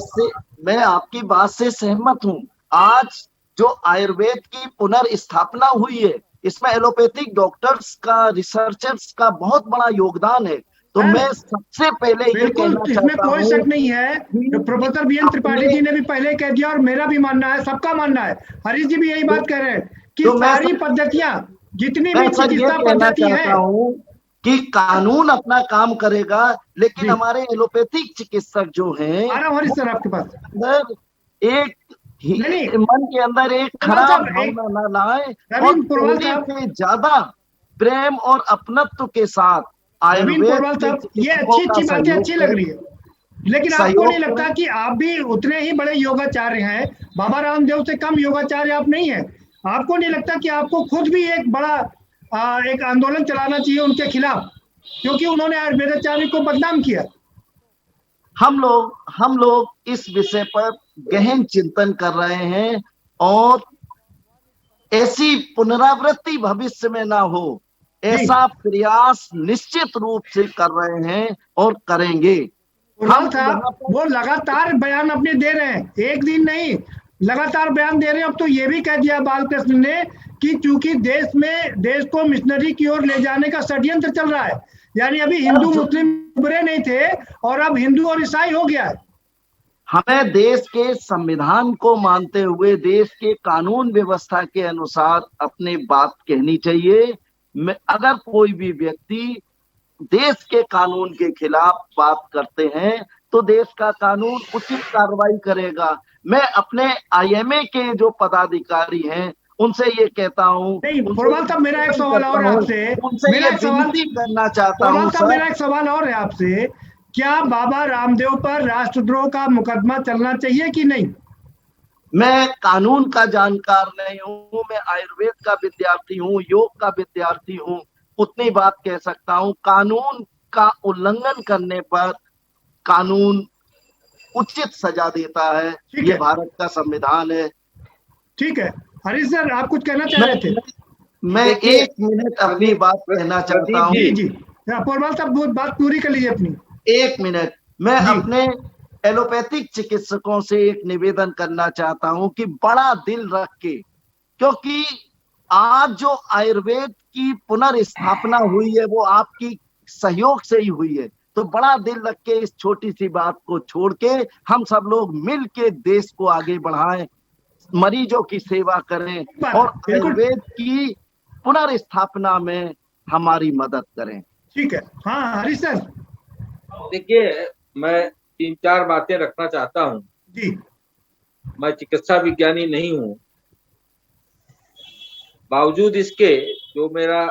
मैं आपकी बात से सहमत हूँ। आज जो आयुर्वेद की पुनर्स्थापना हुई है इसमें एलोपैथिक डॉक्टर्स का, रिसर्चर्स का बहुत बड़ा योगदान है। तो मैं सबसे पहले ये कहना चाहता हूं, इसमें कोई शक नहीं है। प्रोफेसर बीएन त्रिपाठी जी ने भी पहले कह दिया और मेरा भी मानना है, सबका मानना है, हरीश जी भी यही बात कह रहे हैं कि सारी पद्धतियां जितनी भी चिकित्सा पद्धति है कि कानून अपना काम करेगा, लेकिन हमारे एलोपैथिक चिकित्सक जो हैं, हरीश सर आपके पास एक मन के अंदर एक खराब भावना न लाए और ज्यादा प्रेम और अपनत्व के साथ साहब, ये अच्छी बातें अच्छी लग रही है, लेकिन आपको नहीं लगता कि आप भी उतने ही बड़े योगाचार्य हैं? बाबा रामदेव से कम योगाचार्य आप नहीं है। आपको नहीं लगता कि आपको खुद भी एक बड़ा एक आंदोलन चलाना चाहिए उनके खिलाफ, क्योंकि उन्होंने आयुर्वेदाचार्य को बदनाम किया? हम लोग इस विषय पर गहन चिंतन कर रहे हैं और ऐसी पुनरावृत्ति भविष्य में ना हो, ऐसा प्रयास निश्चित रूप से कर रहे हैं और करेंगे। हम साहब वो लगातार बयान अपने दे रहे हैं, एक दिन नहीं, लगातार बयान दे रहे हैं। अब तो ये भी कह दिया बालकृष्ण ने कि चूंकि देश को मिशनरी की ओर ले जाने का षड्यंत्र चल रहा है, यानी अभी हिंदू मुस्लिम बुरे नहीं थे और अब हिंदू और ईसाई हो गया है। हमें देश के संविधान को मानते हुए देश के कानून व्यवस्था के अनुसार अपनी बात कहनी चाहिए। अगर कोई भी व्यक्ति देश के कानून के खिलाफ बात करते हैं तो देश का कानून उचित कार्रवाई करेगा। मैं अपने आईएमए के जो पदाधिकारी हैं उनसे ये कहता हूँ, मेरा एक सवाल और है आपसे, मेरा एक सवाल करना चाहता हूँ सर। मेरा एक सवाल और है आपसे, क्या बाबा रामदेव पर राष्ट्रद्रोह का मुकदमा चलना चाहिए कि नहीं? मैं कानून का जानकार नहीं हूँ, मैं आयुर्वेद का विद्यार्थी हूँ, योग का विद्यार्थी हूँ, उतनी बात कह सकता हूँ। कानून का उल्लंघन करने पर कानून उचित सजा देता है, ये भारत का संविधान है। ठीक है हरीश सर, आप कुछ कहना चाह रहे थे? मैं एक मिनट अपनी बात कहना चाहता हूँ। जी पोरवाल साहब बात पूरी कर लीजिए अपनी। एक मिनट, मैं अपने एलोपैथिक चिकित्सकों से एक निवेदन करना चाहता हूं कि बड़ा दिल रख के, क्योंकि आज जो आयुर्वेद की पुनर्स्थापना हुई है वो आपकी सहयोग से ही हुई है, तो बड़ा दिल रख के इस छोटी सी बात को छोड़ के हम सब लोग मिल के देश को आगे बढ़ाएं, मरीजों की सेवा करें और आयुर्वेद की पुनर्स्थापना में हमारी मदद करें। ठीक है। हाँ हरीश सर, देखिए मैं 3-4 बातें रखना चाहता हूँ जी। मैं चिकित्सा विज्ञानी नहीं हूँ, बावजूद इसके जो मेरा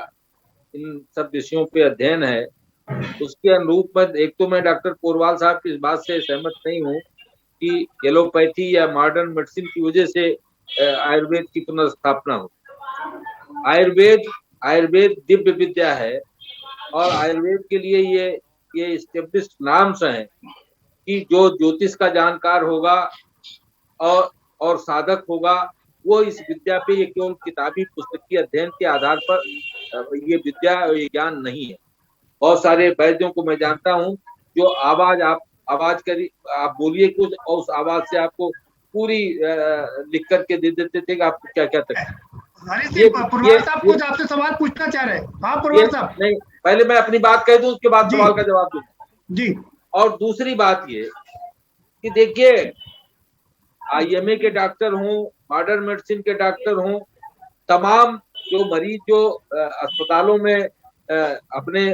इन सब विषयों पे अध्ययन है उसके अनुरूप में एक तो मैं डॉक्टर पोरवाल साहब की इस बात से सहमत नहीं हूँ कि एलोपैथी या मॉडर्न मेडिसिन की वजह से आयुर्वेद की पुनर्स्थापना हो। आयुर्वेद दिव्य विद्या है और आयुर्वेद के लिए ये एस्टेब्लिश्ड नाम्स हैं कि जो ज्योतिष का जानकार होगा और साधक होगा वो इस विद्या पे, ये केवल किताबी पुस्तकीय अध्ययन के आधार पर ये विद्या ये ज्ञान नहीं है। बहुत सारे वैद्यों को मैं जानता हूँ जो आवाज करी आप बोलिए कुछ और उस आवाज से आपको पूरी लिख करके दे देते थे कि आपको क्या क्या तकलीफ। कुछ आपसे सवाल पूछना चाह रहे हैं? हाँ पुरवाल साहब। नहीं, पहले मैं अपनी बात कह दूं उसके बाद सवाल का जवाब दूं जी। और दूसरी बात ये कि देखिए आईएमए के डॉक्टर हों, मॉडर्न मेडिसिन के डॉक्टर हों, तमाम जो मरीज जो अस्पतालों में अपने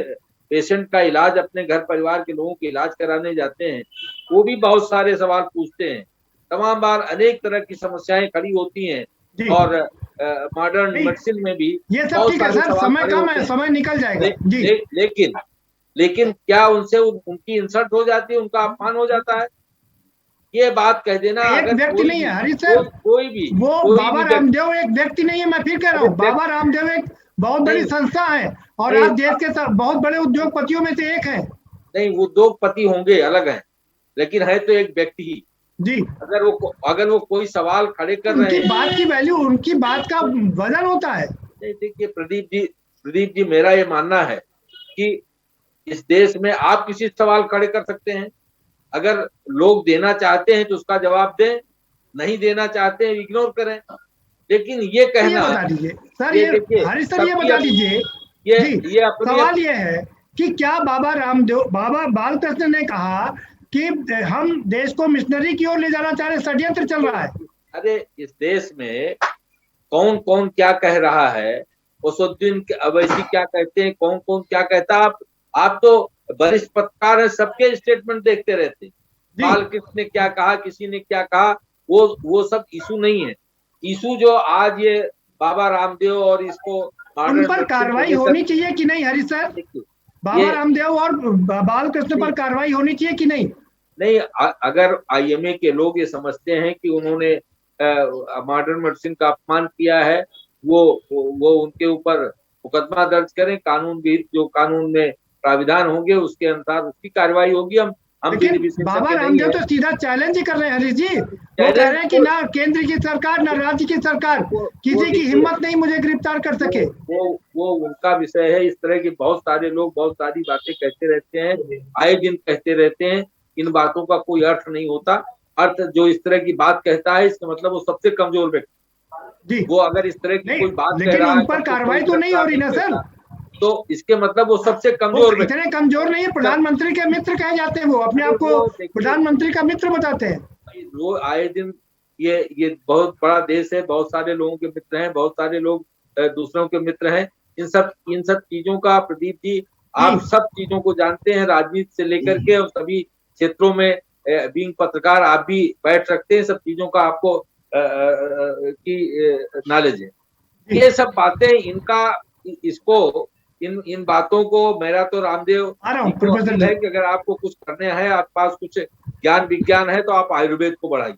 पेशेंट का इलाज, अपने घर परिवार के लोगों के इलाज कराने जाते हैं, वो भी बहुत सारे सवाल पूछते हैं। तमाम बार अनेक तरह की समस्याएं खड़ी होती हैं और मॉडर्न मेडिसिन में भी ये सब ठीक है सर, समय कम है, समय निकल जाएगा जी। लेकिन क्या उनसे उनकी इंसल्ट हो जाती है, उनका अपमान हो जाता है? ये बात कह देना एक व्यक्ति नहीं है हरीश सर, कोई भी बाबा रामदेव एक व्यक्ति नहीं है। मैं फिर कह रहा हूँ, बाबा रामदेव एक बहुत बड़ी संस्था है और आज देश के बहुत बड़े उद्योगपतियों में से एक है। नहीं, वो उद्योगपति होंगे अलग हैं, लेकिन है तो एक व्यक्ति ही जी। अगर वो कोई सवाल खड़े कर रहे हैं, उनकी बात की वैल्यू, उनकी बात का वजन होता है। नहीं देखिए प्रदीप जी मेरा ये मानना है कि इस देश में आप किसी सवाल खड़े कर सकते हैं, अगर लोग देना चाहते हैं तो उसका जवाब दें, नहीं देना चाहते हैं इग्नोर करें। लेकिन ये कहना बता दीजिए सर, ये हरीश सर ये बता दीजिए, ये सवाल ये है कि क्या बाबा बालकृष्ण ने कहा कि हम देश को मिशनरी की ओर ले जाना चाह रहे, षड्यंत्र चल रहा है? अरे इस देश में कौन कौन क्या कह रहा है, उसुद्दीन अवैसी क्या कहते हैं, कौन कौन क्या कहता है, आप तो वरिष्ठ पत्रकार है, सबके स्टेटमेंट देखते रहते हैं। बालकृष्ण ने क्या कहा, किसी ने क्या कहा, वो सब इशू नहीं है। इशू जो आज ये बाबा रामदेव और इसको उन पर कार्रवाई होनी चाहिए कि नहीं हरीश सर? बाबा रामदेव और बालकृष्ण पर कार्रवाई होनी चाहिए कि नहीं? नहीं, अगर आईएमए के लोग ये समझते हैं कि उन्होंने मॉडर्न मेडिसिन का अपमान किया है वो उनके ऊपर मुकदमा दर्ज करें, कानून विहित जो कानून में प्राविधान होंगे उसके अनुसार उसकी कार्रवाई होगी। हम लेकिन बाबा रामदेव तो सीधा चैलेंज ही कर रहे हैं हरीश जी, वो कह रहे हैं कि ना केंद्र की सरकार ना राज्य की सरकार किसी की हिम्मत नहीं मुझे गिरफ्तार कर सके। वो उनका विषय है। इस तरह के बहुत सारे लोग बहुत सारी बातें कहते रहते हैं, आए दिन कहते रहते हैं, इन बातों का कोई अर्थ नहीं होता। अर्थ जो इस तरह की बात कहता है इसका मतलब वो सबसे कमजोर व्यक्ति, वो अगर इस तरह की कोई बात कह रहा है, उन पर कार्रवाई तो नहीं हो रही ना सर, तो इसके मतलब वो सबसे कमजोर, इतने कमजोर नहीं है। प्रधानमंत्री के मित्र कहे जाते हैं, वो अपने आप को प्रधानमंत्री का मित्र बताते हैं। वो आए दिन ये बहुत बड़ा देश है, बहुत सारे लोगों के मित्र हैं, बहुत सारे लोग दूसरों के मित्र हैं। इन सब चीजों का प्रदीप जी आप सब चीजों को जानते हैं, राजनीति से लेकर के और सभी क्षेत्रों में बीइंग पत्रकार आप भी बैठ सकते हैं, सब चीजों का आपको की नॉलेज है। ये सब बातें इनका इसको इन बातों को मेरा तो रामदेव है कि अगर आपको कुछ करने हैं, आपके पास कुछ ज्ञान विज्ञान है तो आप आयुर्वेद को बढ़ाइए।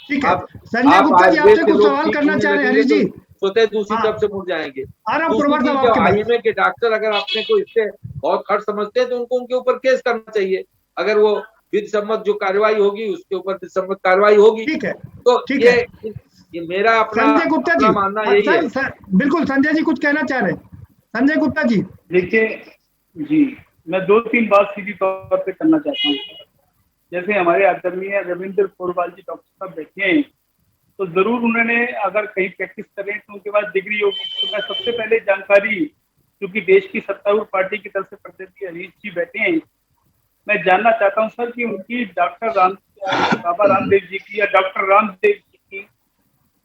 ठीक है संजय गुप्ता जी आपसे कुछ सवाल करना चाह रहे हैं हरीश जी, सोते दूसरी तरफ से मुड़ जाएंगे। आईएमए के डॉक्टर अगर अपने को इससे बहुत खर्च समझते हैं तो उनको उनके ऊपर केस करना चाहिए। अगर वो विधि सम्मत जो कार्रवाई होगी उसके ऊपर विधि सम्मत कार्रवाई होगी। ठीक है, तो ठीक है, ये मेरा संजय गुप्ता जी मानना यही है। बिल्कुल संजय जी कुछ कहना चाह रहे हैं, संजय गुप्ता जी। देखिए जी, मैं 2-3 बात सीधी तौर पे करना चाहता हूँ। जैसे हमारे आदरणीय रविंद्र पोरवाल जी डॉक्टर साहब बैठे हैं, तो जरूर उन्होंने अगर कहीं प्रैक्टिस करें तो उनके पास डिग्री होगी। तो मैं सबसे पहले जानकारी, क्योंकि देश की सत्तारूढ़ पार्टी की तरफ से प्रतिनिधि हरीश जी बैठे हैं, मैं जानना चाहता हूँ सर कि उनकी बाबा रामदेव जी की या डॉक्टर रामदेव जी की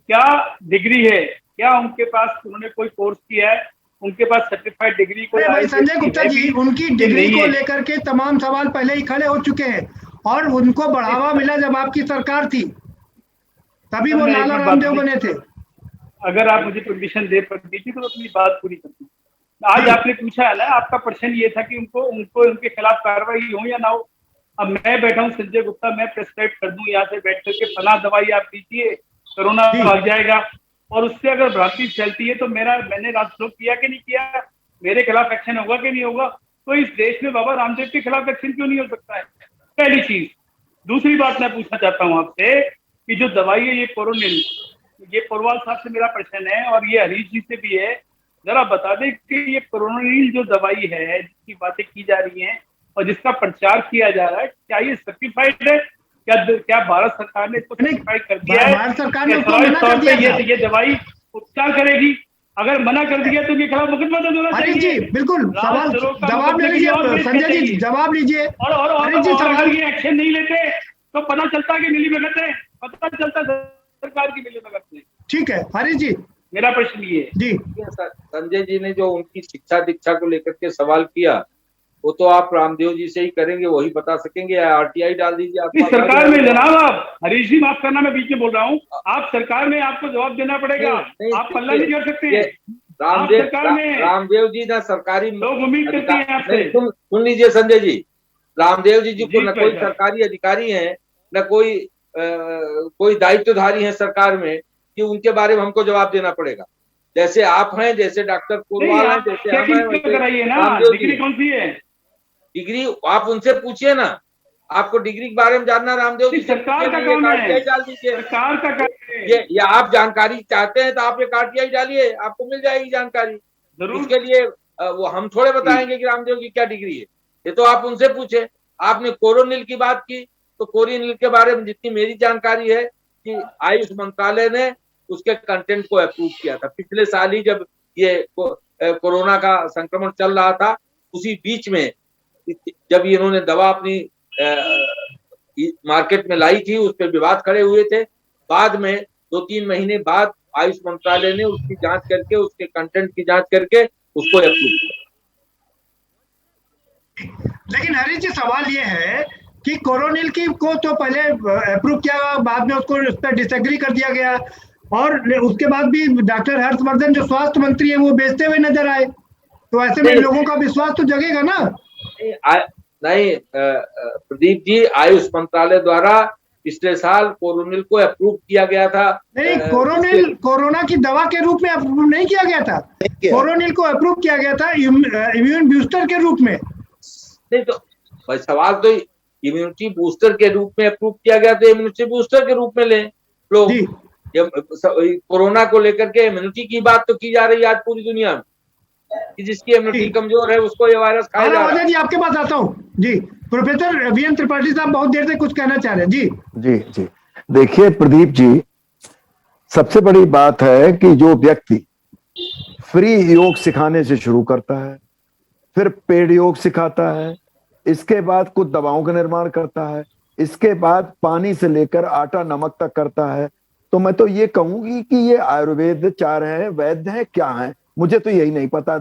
क्या डिग्री है, क्या उनके पास उन्होंने कोई कोर्स किया है, उनके पास सर्टिफाइड डिग्री को। संजय गुप्ता जी उनकी डिग्री को लेकर के तमाम सवाल पहले ही खड़े हो चुके हैं और उनको बढ़ावा मिला जब आपकी सरकार थी, तभी वो लाला रामदेव बने थे। अगर आप मुझे परमिशन दे दीजिए तो अपनी बात पूरी करती हूँ। आज आपने पूछा है ना, आपका प्रश्न ये था कि उनको उनके खिलाफ कार्रवाई हो या ना हो। अब मैं बैठा हूँ संजय गुप्ता, मैं प्रेस्क्राइब कर दूं यहाँ से बैठ करके फला दवाई आप दीजिए, कोरोना भाग जाएगा, और उससे अगर भ्रांति फैलती है तो मैंने राजद्रोह किया कि नहीं किया, मेरे खिलाफ एक्शन होगा कि नहीं होगा। तो इस देश में बाबा रामदेव के खिलाफ एक्शन क्यों नहीं हो सकता है, पहली चीज। दूसरी बात मैं पूछना चाहता हूँ आपसे कि जो दवाई है ये कोरोनिल, ये पोरवाल साहब से मेरा प्रश्न है और ये हरीश जी से भी है, जरा बता दें कि ये कोरोनिल जो दवाई है जिसकी बातें की जा रही हैं और जिसका प्रचार किया जा रहा है, क्या ये सर्टिफाइड है? क्या भारत सरकार ने इसको सर्टिफाइड कर दिया है? भारत सरकार ने उसको मना कर दिया था। ये दवाई उपचार करेगी, अगर मना कर दिया तो ये खिलाफ मुकदमा दर्ज होना चाहिए। जी बिल्कुल, सवाल जवाब ले लीजिए संजय जी, जवाब लीजिए। और अगर ये एक्शन नहीं लेते तो पता चलता कि मिली भगत है, पता चलता सरकार की मिली भगत है। ठीक है हरीश जी, मेरा प्रश्न ये है जी। संजय जी ने जो उनकी शिक्षा दीक्षा को लेकर के सवाल किया वो तो आप रामदेव जी से ही करेंगे, वही बता सकेंगे। आरटीआई डाल दीजिए आप सरकार में जनाब। आप हरीश जी माफ करना, मैं बीच में बोल रहा हूँ, आप सरकार में आपको जवाब देना पड़ेगा, आप पल्ला नहीं कर सकते। रामदेव जी ना सरकारी लोग उम्मीद करते हैं आपसे। सुन लीजिए संजय जी, रामदेव जी को न कोई सरकारी अधिकारी है न कोई दायित्वधारी है सरकार में कि उनके बारे में हमको जवाब देना पड़ेगा। जैसे आप हैं, जैसे डॉक्टर पोरवाल हैं, जैसे हम हैं, डिग्री कौन सी है? डिग्री आप उनसे पूछिए ना, आपको डिग्री के बारे में जानना रामदेव जी सरकार का काम है, डाल दीजिए। सरकार का काम है ये आप जानकारी चाहते हैं तो आप एक आरटीआई डालिए, आपको मिल जाएगी जानकारी। इसके लिए वो हम थोड़े बताएंगे कि रामदेव की क्या डिग्री है, ये तो आप उनसे पूछे। आपने कोरोनिल की बात की तो कोरोनिल के बारे में जितनी मेरी जानकारी है कि आयुष मंत्रालय ने उसके कंटेंट को अप्रूव किया था पिछले साल ही, जब ये कोरोना का संक्रमण चल रहा था। उसी बीच में जब इन्होंने दवा अपनी मार्केट में लाई थी, उस पर विवाद खड़े हुए थे। बाद में 2-3 महीने बाद आयुष मंत्रालय ने उसकी जांच करके, उसके कंटेंट की जांच करके उसको अप्रूव किया। लेकिन हरीश जी सवाल ये है कि कोरोनिल की को तो पहले अप्रूव किया, बाद में उसको उस पर डिसएग्री कर दिया गया, और उसके बाद भी डॉक्टर हर्षवर्धन जो स्वास्थ्य मंत्री है वो बेचते हुए नजर आए, तो ऐसे में लोगों का विश्वास तो जगेगा ना। नहीं प्रदीप जी, आयुष मंत्रालय द्वारा पिछले साल कोरोनिल को अप्रूव किया गया था। नहीं, कोरोना की दवा के रूप में अप्रूव नहीं किया गया था, कोरोनिल को अप्रूव किया गया था इम्यून बूस्टर के रूप में। नहीं तो सवाल तो इम्यूनिटी बूस्टर के रूप में अप्रूव किया गया, तो इम्यूनिटी बूस्टर के रूप में लें लोग। कोरोना को लेकर के इम्यूनिटी की बात तो की जा रही है आज पूरी दुनिया में कि जिसकी इम्यूनिटी कमजोर है उसको ये वायरस खाया जा रहा है। जी आपके पास आता हूँ जी, प्रोफेसर वीएन त्रिपाठी साहब बहुत देर से कुछ कहना चाह रहे हैं। जी जी जी देखिए प्रदीप जी, सबसे बड़ी बात है कि जो व्यक्ति फ्री योग सिखाने से शुरू करता है, फिर पेड योग सिखाता है, इसके बाद कुछ दवाओं का निर्माण करता है, इसके बाद पानी से लेकर आटा नमक तक करता है, तो मैं तो ये कहूंगी कि ये आयुर्वेद चार है, वैद्य है, क्या है, मुझे तो यही नहीं पता।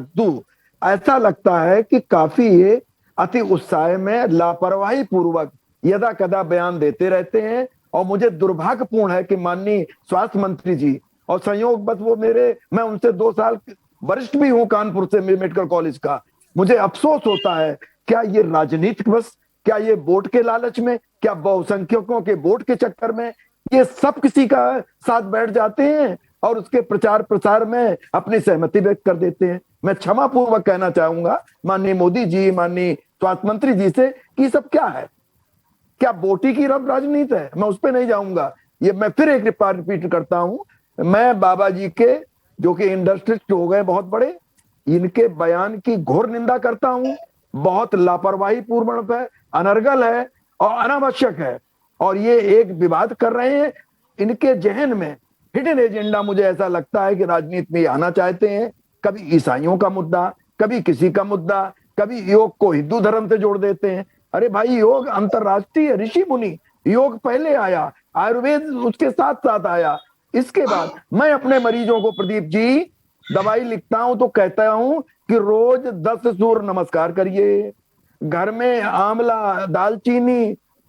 ऐसा लगता है कि काफी ये अति उत्साह में लापरवाही पूर्वक यदा कदा बयान देते रहते हैं। और मुझे दुर्भाग्यपूर्ण है कि माननीय स्वास्थ्य मंत्री जी और संयोगवश वो मैं उनसे 2 साल वरिष्ठ भी हूं कानपुर से मेडिकल कॉलेज का, मुझे अफसोस होता है क्या ये राजनीतिक बस, क्या ये वोट के लालच में, क्या बहुसंख्यकों के वोट के चक्कर में ये सब किसी का साथ बैठ जाते हैं और उसके प्रचार प्रसार में अपनी सहमति व्यक्त कर देते हैं। मैं क्षमा पूर्वक कहना चाहूंगा माननीय मोदी जी, माननीय स्वास्थ्य मंत्री जी से कि सब क्या है, क्या बोटी की राजनीति है, मैं उस पर नहीं जाऊंगा। ये मैं फिर एक रिपीट करता हूं, मैं बाबा जी के जो कि इंडस्ट्रिस्ट हो गए बहुत बड़े, इनके बयान की घोर निंदा करता हूं। बहुत लापरवाही पूर्ण है, अनर्गल है और अनावश्यक है, और ये एक विवाद कर रहे हैं। इनके जहन में हिडन एजेंडा मुझे ऐसा लगता है कि राजनीति में आना चाहते हैं, कभी ईसाइयों का मुद्दा, कभी किसी का मुद्दा, कभी योग को हिंदू धर्म से जोड़ देते हैं। अरे भाई, योग अंतरराष्ट्रीय ऋषि मुनि, योग पहले आया, आयुर्वेद उसके साथ साथ आया। इसके बाद मैं अपने मरीजों को प्रदीप जी दवाई लिखता हूं तो कहता हूं कि रोज 10 सूर्य नमस्कार करिए, घर में आंवला, दालचीनी,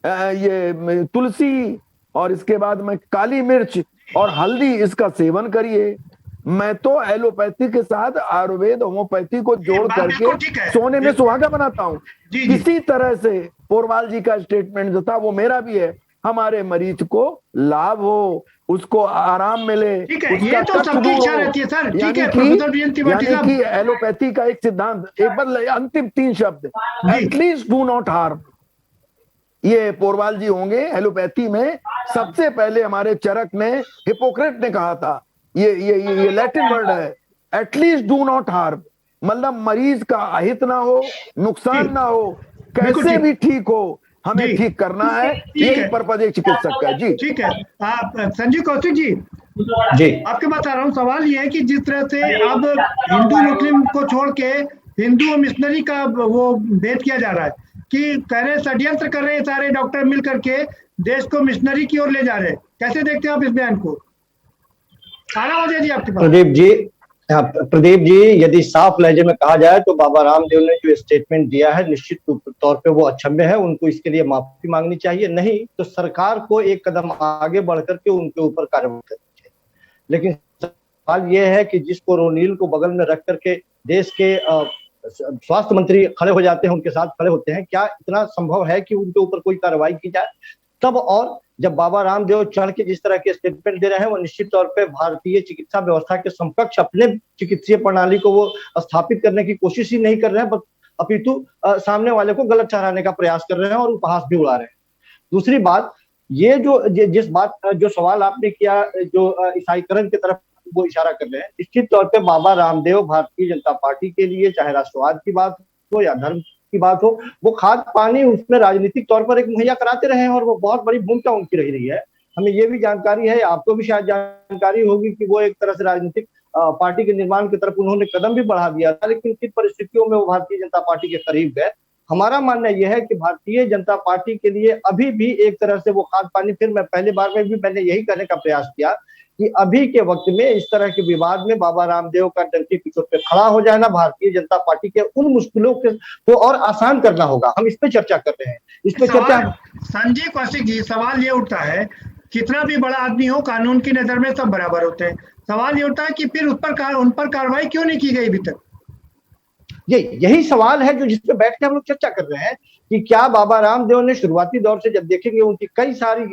ये तुलसी और इसके बाद में काली मिर्च और हल्दी, इसका सेवन करिए। मैं तो एलोपैथी के साथ आयुर्वेद होम्योपैथी को जोड़ करके सोने में सुहागा बनाता हूं। किसी तरह से पोरवाल जी का स्टेटमेंट जो था वो मेरा भी है, हमारे मरीज को लाभ हो, उसको आराम मिले, ये तो सबकी इच्छा रहती है सर। ठीक है प्रोफेसर वीएन त्रिपाठी साहब, यानी कि एलोपैथी का एक सिद्धांत, एक बार अंतिम 3 शब्द, एटलीस्ट डू नॉट हार्म। ये पोरवाल जी होंगे, एलोपैथी में सबसे पहले हमारे चरक ने, हिपोक्रेट ने कहा था, ये लैटिन वर्ड है, एटलीस्ट डू नॉट हार्म, मतलब मरीज का अहित ना हो, नुकसान ना हो, कैसे भी ठीक हो, हमें ठीक करना है, यही पर्पज एक चिकित्सक का। जी ठीक है। आप संजीव कौशिक जी, आपके पास आ रहा हूँ। सवाल ये है कि जिस तरह से अब हिंदू मुस्लिम को छोड़ के हिंदू और मिशनरी का वो भेद किया जा रहा है कि कह रहे षड्यंत्र कर रहे हैं सारे डॉक्टर मिल करके देश को मिशनरी की ओर ले जा रहे हैं, कैसे देखते हैं आप इस बयान को? जी आपके पास। प्रदीप जी, यदि साफ लहजे में कहा जाए तो बाबा रामदेव ने जो स्टेटमेंट दिया है निश्चित तौर पे वो अक्षम्य है, उनको इसके लिए माफी मांगनी चाहिए। नहीं तो सरकार को एक कदम आगे बढ़कर के उनके ऊपर कार्रवाई करनी चाहिए। लेकिन सवाल ये है कि जिस कोरोनिल को बगल में रख करके देश के स्वास्थ्य मंत्री खड़े हो जाते हैं, उनके साथ खड़े होते हैं, क्या इतना संभव है कि उनके ऊपर कोई कार्रवाई की जाए? तब और जब बाबा रामदेव चढ़ के जिस तरह के स्टेटमेंट दे रहे हैं, वो निश्चित तौर पे भारतीय चिकित्सा व्यवस्था के समकक्ष अपने चिकित्सीय प्रणाली को वो स्थापित करने की कोशिश ही नहीं कर रहे हैं, अपितु सामने वाले को गलत ठहराने का प्रयास कर रहे हैं और उपहास भी उड़ा रहे हैं। दूसरी बात, ये जो सवाल आपने किया, जो ईसाईकरण की तरफ वो इशारा कर रहे हैं, निश्चित तौर पे बाबा रामदेव भारतीय जनता पार्टी के लिए, चाहे राष्ट्रवाद की बात हो या धर्म की बात हो, वो खाद पानी उसमें राजनीतिक तौर पर एक मुहैया कराते रहे हैं और वो बहुत बड़ी भूमिका उनकी रही है। हमें ये भी जानकारी है, आपको भी शायद जानकारी होगी कि वो एक तरह से राजनीतिक पार्टी के निर्माण की तरफ उन्होंने कदम भी बढ़ा दिया था, लेकिन किन परिस्थितियों में वो भारतीय जनता पार्टी के करीब गए। हमारा मानना यह है कि भारतीय जनता पार्टी के लिए अभी भी एक तरह से वो खाद पानी, फिर मैं पहले बार में भी मैंने यही करने का प्रयास किया कि अभी के वक्त में इस तरह के विवाद में बाबा रामदेव का डंके की चोट पे खड़ा हो जाना भारतीय जनता पार्टी के उन मुश्किलों को और आसान करना होगा। हम इस पे चर्चा कर रहे हैं, इस पे चर्चा। संजय कौशिक जी, सवाल ये उठता है, कितना भी बड़ा आदमी हो, कानून की नजर में सब बराबर होते हैं। सवाल ये उठता है कि फिर उन पर कार्रवाई क्यों नहीं की गई अभी तक? यही सवाल है जो जिसपे बैठ के हम लोग चर्चा कर रहे हैं कि क्या बाबा रामदेव ने शुरुआती दौर से जब देखेंगे उनकी कई सारी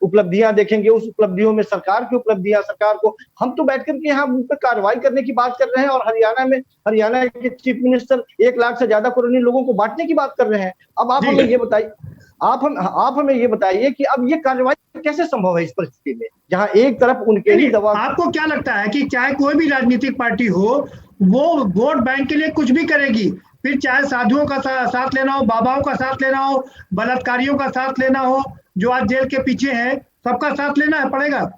उपलब्धियां देखेंगे, उस उपलब्धियों में सरकार की उपलब्धियां, सरकार को हम तो बैठ करके यहाँ उन पर कार्रवाई करने की बात कर रहे हैं और हरियाणा के चीफ मिनिस्टर 1 लाख से ज्यादा कोरोनियल लोगों को बांटने की बात कर रहे हैं। अब आप हमें ये बताइए, आप हमें ये बताइए कि अब ये कार्रवाई कैसे संभव है इस परिस्थिति में जहां एक तरफ उनके ही दवा। आपको क्या लगता है कि चाहे कोई भी राजनीतिक पार्टी हो वो वोट बैंक के लिए कुछ भी करेगी, फिर चाहे साधुओं का साथ लेना हो, बाबाओं का साथ लेना हो, बलात्कारियों का साथ लेना हो, जो आज जेल के पीछे हैं, सबका साथ लेना पड़ेगा?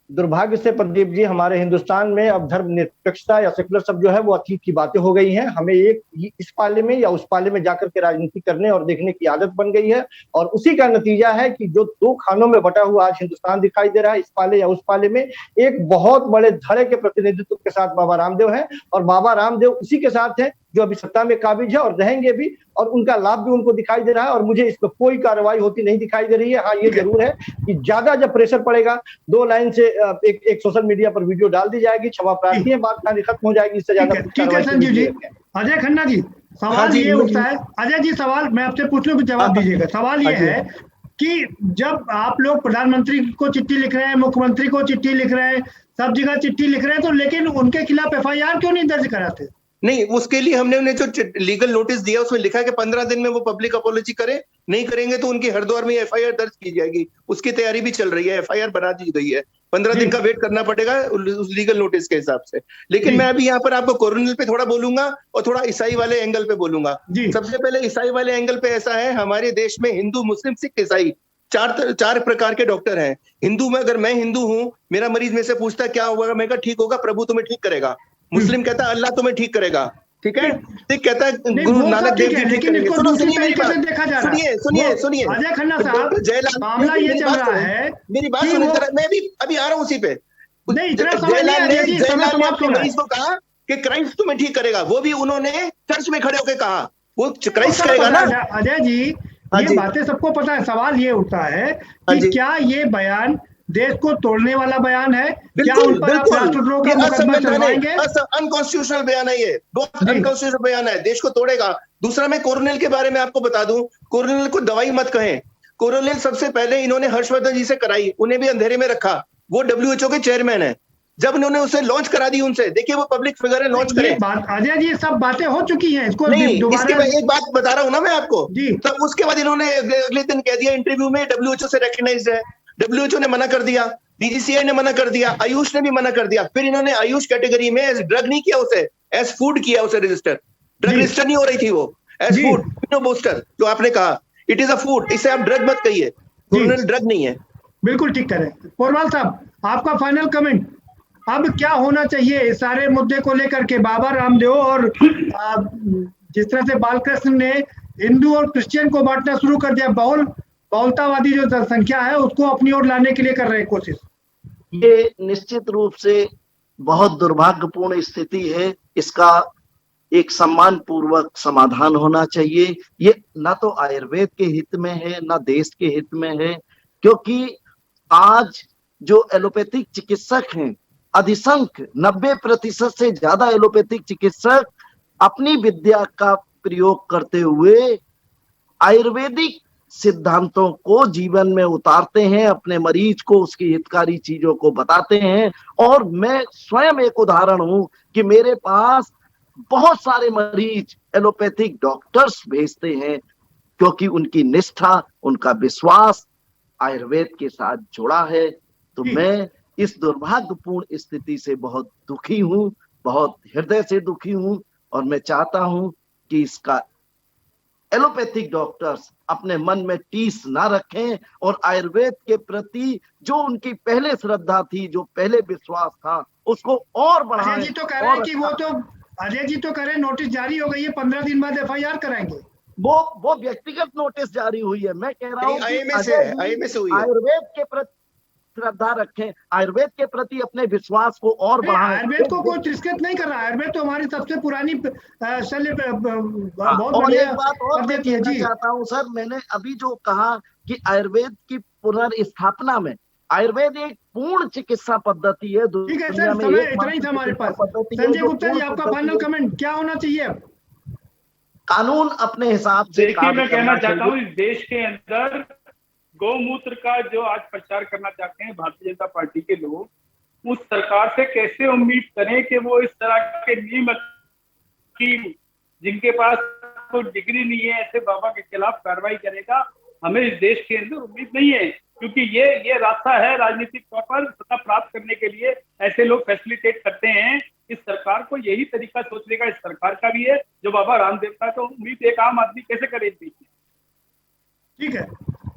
दुर्भाग्य से प्रदीप जी हमारे हिंदुस्तान में अब धर्मनिरपेक्षता या सेकुलर सब जो है वो अतीत की बातें हो गई हैं। हमें एक इस पाले में या उस पाले में जाकर के राजनीति करने और देखने की आदत बन गई है और उसी का नतीजा है कि जो 2 खानों में बटा हुआ आज हिंदुस्तान दिखाई दे रहा है, इस पाले या उस पाले में एक बहुत बड़े धड़े के प्रतिनिधित्व के साथ बाबा रामदेव है और बाबा रामदेव उसी के साथ है जो अभी सत्ता में काबिज है और रहेंगे भी और उनका लाभ भी उनको दिखाई दे रहा है और मुझे इस पर कोई कार्रवाई होती नहीं दिखाई दे रही है। हाँ, ये जरूर है कि ज्यादा जब प्रेशर पड़ेगा 2 लाइन से एक सोशल मीडिया पर वीडियो डाल दी जाएगी, क्षमा प्रार्थी है, बात कहानी खत्म हो जाएगी, इससे ज्यादा ठीक है संजीव जी। अजय खन्ना जी, सवाल ये उठता है, अजय जी सवाल मैं आपसे पूछ लूं, जवाब दीजिएगा। सवाल ये है कि जब आप लोग प्रधानमंत्री को चिट्ठी लिख रहे हैं, मुख्यमंत्री को चिट्ठी लिख रहे हैं, सब जगह चिट्ठी लिख रहे हैं, तो लेकिन उनके खिलाफ FIR क्यों नहीं दर्ज कराते? नहीं, उसके लिए हमने उन्हें जो लीगल नोटिस दिया उसमें लिखा है कि 15 दिन में वो पब्लिक अपॉलॉजी करें, नहीं करेंगे तो उनकी हरिद्वार में FIR दर्ज की जाएगी। उसकी तैयारी भी चल रही है, FIR बना दी गई है। 15 दिन का वेट करना पड़ेगा उस लीगल नोटिस के हिसाब से। लेकिन मैं अभी यहाँ पर आपको कोरोनियल पे थोड़ा बोलूंगा और थोड़ा ईसाई वाले एंगल पे बोलूंगा। सबसे पहले ईसाई वाले एंगल पे ऐसा है, हमारे देश में हिंदू, मुस्लिम, सिख, ईसाई 4 प्रकार के डॉक्टर हैं। हिंदू में अगर मैं हिंदू हूँ, मेरा मरीज में से पूछता है क्या होगा, मैं कहा ठीक होगा, प्रभु तुम्हें ठीक करेगा। मुस्लिम कहता है अल्लाह तुम्हें ठीक करेगा, ठीक है। सिख कहता है गुरु नानक देव जी ठीक करेंगे। सुनिए अजय खन्ना साहब, मामला ये चल रहा है, मेरी बात सुनिए जरा, मैं भी अभी आ रहा हूँ उसी पे। जयलाल ने अपने मरीज को कहा कि क्राइस्ट तुम्हें ठीक करेगा, वो भी उन्होंने चर्च में खड़े होकर कहा, वो क्राइस्ट करेगा ना। अजय जी, ये बातें सबको पता है, सवाल ये उठता है कि क्या ये बयान देश को तोड़ने वाला बयान है? क्या उन पर आप राष्ट्रद्रोह का मुकदमा चलवाएंगे? अनकॉन्स्टिट्यूशनल बयान है, ये अनकॉन्स्टिट्यूशनल बयान है, देश को तोड़ेगा। दूसरा, मैं कोरोनियल के बारे में आपको बता दूं, कोरोनियल को दवाई मत कहें। कोरोनियल सबसे पहले इन्होंने हर्षवर्धन जी से कराई, उन्हें भी अंधेरे में रखा। वो WHO के चेयरमैन है। जब इन्होंने उसे लॉन्च करा दी उनसे, देखिए वो पब्लिक फिगर है, लॉन्च करें। अजय जी, सब बातें हो चुकी हैं, इसको नहीं, इसके बाद एक बात बता रहा हूं ना मैं आपको। तब उसके बाद इन्होंने अगले दिन कह दिया इंटरव्यू में WHO से रिकॉग्नाइज्ड है। WHO ने मना कर दिया, DGCI ने मना कर दिया, आयुष ने भी मना कर दिया। फिर इन्होंने आयुष कैटेगरी में एज ड्रग नहीं किया, उसे एज फूड किया, उसे रजिस्टर। ड्रग रजिस्टर नहीं हो रही थी वो, एज फूड। बूस्टर जो आपने कहा, इट इज अ फूड, इसे आप ड्रग मत कहिए, कोरोनल ड्रग नहीं है। बिल्कुल ठीक करें। पोरवाल साहब, आपका फाइनल कमेंट, अब क्या होना चाहिए इस सारे मुद्दे को लेकर के? बाबा रामदेव और जिस तरह से बालकृष्ण ने हिंदू और क्रिश्चियन को बांटना शुरू कर दिया, बहुलतावादी जो जनसंख्या है उसको अपनी ओर लाने के लिए कर रहे हैं कोशिश। ये निश्चित रूप से बहुत दुर्भाग्यपूर्ण स्थिति है। इसका एक सम्मान पूर्वक समाधान होना चाहिए। ये ना तो आयुर्वेद के हित में है, ना देश के हित में है, क्योंकि आज जो एलोपैथिक चिकित्सक हैं, अधिसंख्य 90% से ज्यादा एलोपैथिक चिकित्सक अपनी विद्या का प्रयोग करते हुए आयुर्वेदिक सिद्धांतों को जीवन में उतारते हैं, अपने मरीज को उसकी हितकारी चीजों को बताते हैं। और मैं स्वयं एक उदाहरण हूं कि मेरे पास बहुत सारे मरीज एलोपैथिक डॉक्टर्स भेजते हैं क्योंकि उनकी निष्ठा, उनका विश्वास आयुर्वेद के साथ जुड़ा है। तो मैं इस दुर्भाग्यपूर्ण स्थिति से बहुत दुखी हूं, बहुत हृदय से दुखी हूं और मैं चाहता हूं कि इसका एलोपैथिक डॉक्टर्स अपने मन में टीस ना रखें और आयुर्वेद के प्रति जो उनकी पहले श्रद्धा थी, जो पहले विश्वास था, उसको और बढ़ाएं। अजय जी तो कह रहे हैं कि अजय जी तो कह रहे हैं नोटिस जारी हो गई है, 15 दिन बाद FIR कराएंगे। वो व्यक्तिगत नोटिस जारी हुई है। मैं कह रहा हूँ आयुर्वेद के प्रति श्रद्धा रखें, आयुर्वेद के प्रति अपने विश्वास को और बढ़ाएं। आयुर्वेद को कोई तिरस्कृत नहीं कर रहा, आयुर्वेद तो हमारी सबसे पुरानी शल्य बहुत और बढ़िया एक बात और मैं कहना चाहता हूँ सर, मैंने अभी जो कहा कि आयुर्वेद की पुनर्स्थापना में आयुर्वेद एक पूर्ण चिकित्सा पद्धति है। ठीक है सर, समय इतना ही था हमारे पास। संजय गुप्ता जी, आपका फाइनल कमेंट क्या होना चाहिए? कानून अपने हिसाब से देखिए, मैं कहना चाहता हूँ इस देश के अंदर गौमूत्र का जो आज प्रचार करना चाहते हैं भारतीय जनता पार्टी के लोग, उस सरकार से कैसे उम्मीद करें कि वो इस तरह के नियम की जिनके पास कोई डिग्री नहीं है ऐसे बाबा के खिलाफ कार्रवाई करेगा। हमें इस देश के अंदर उम्मीद नहीं है, क्योंकि ये रास्ता है राजनीतिक तौर पर सत्ता प्राप्त करने के लिए ऐसे लोग फैसिलिटेट करते हैं। इस सरकार को यही तरीका सोचने का इस सरकार का भी है जो बाबा रामदेव का, तो उम्मीद एक आम आदमी कैसे करे। ठीक है,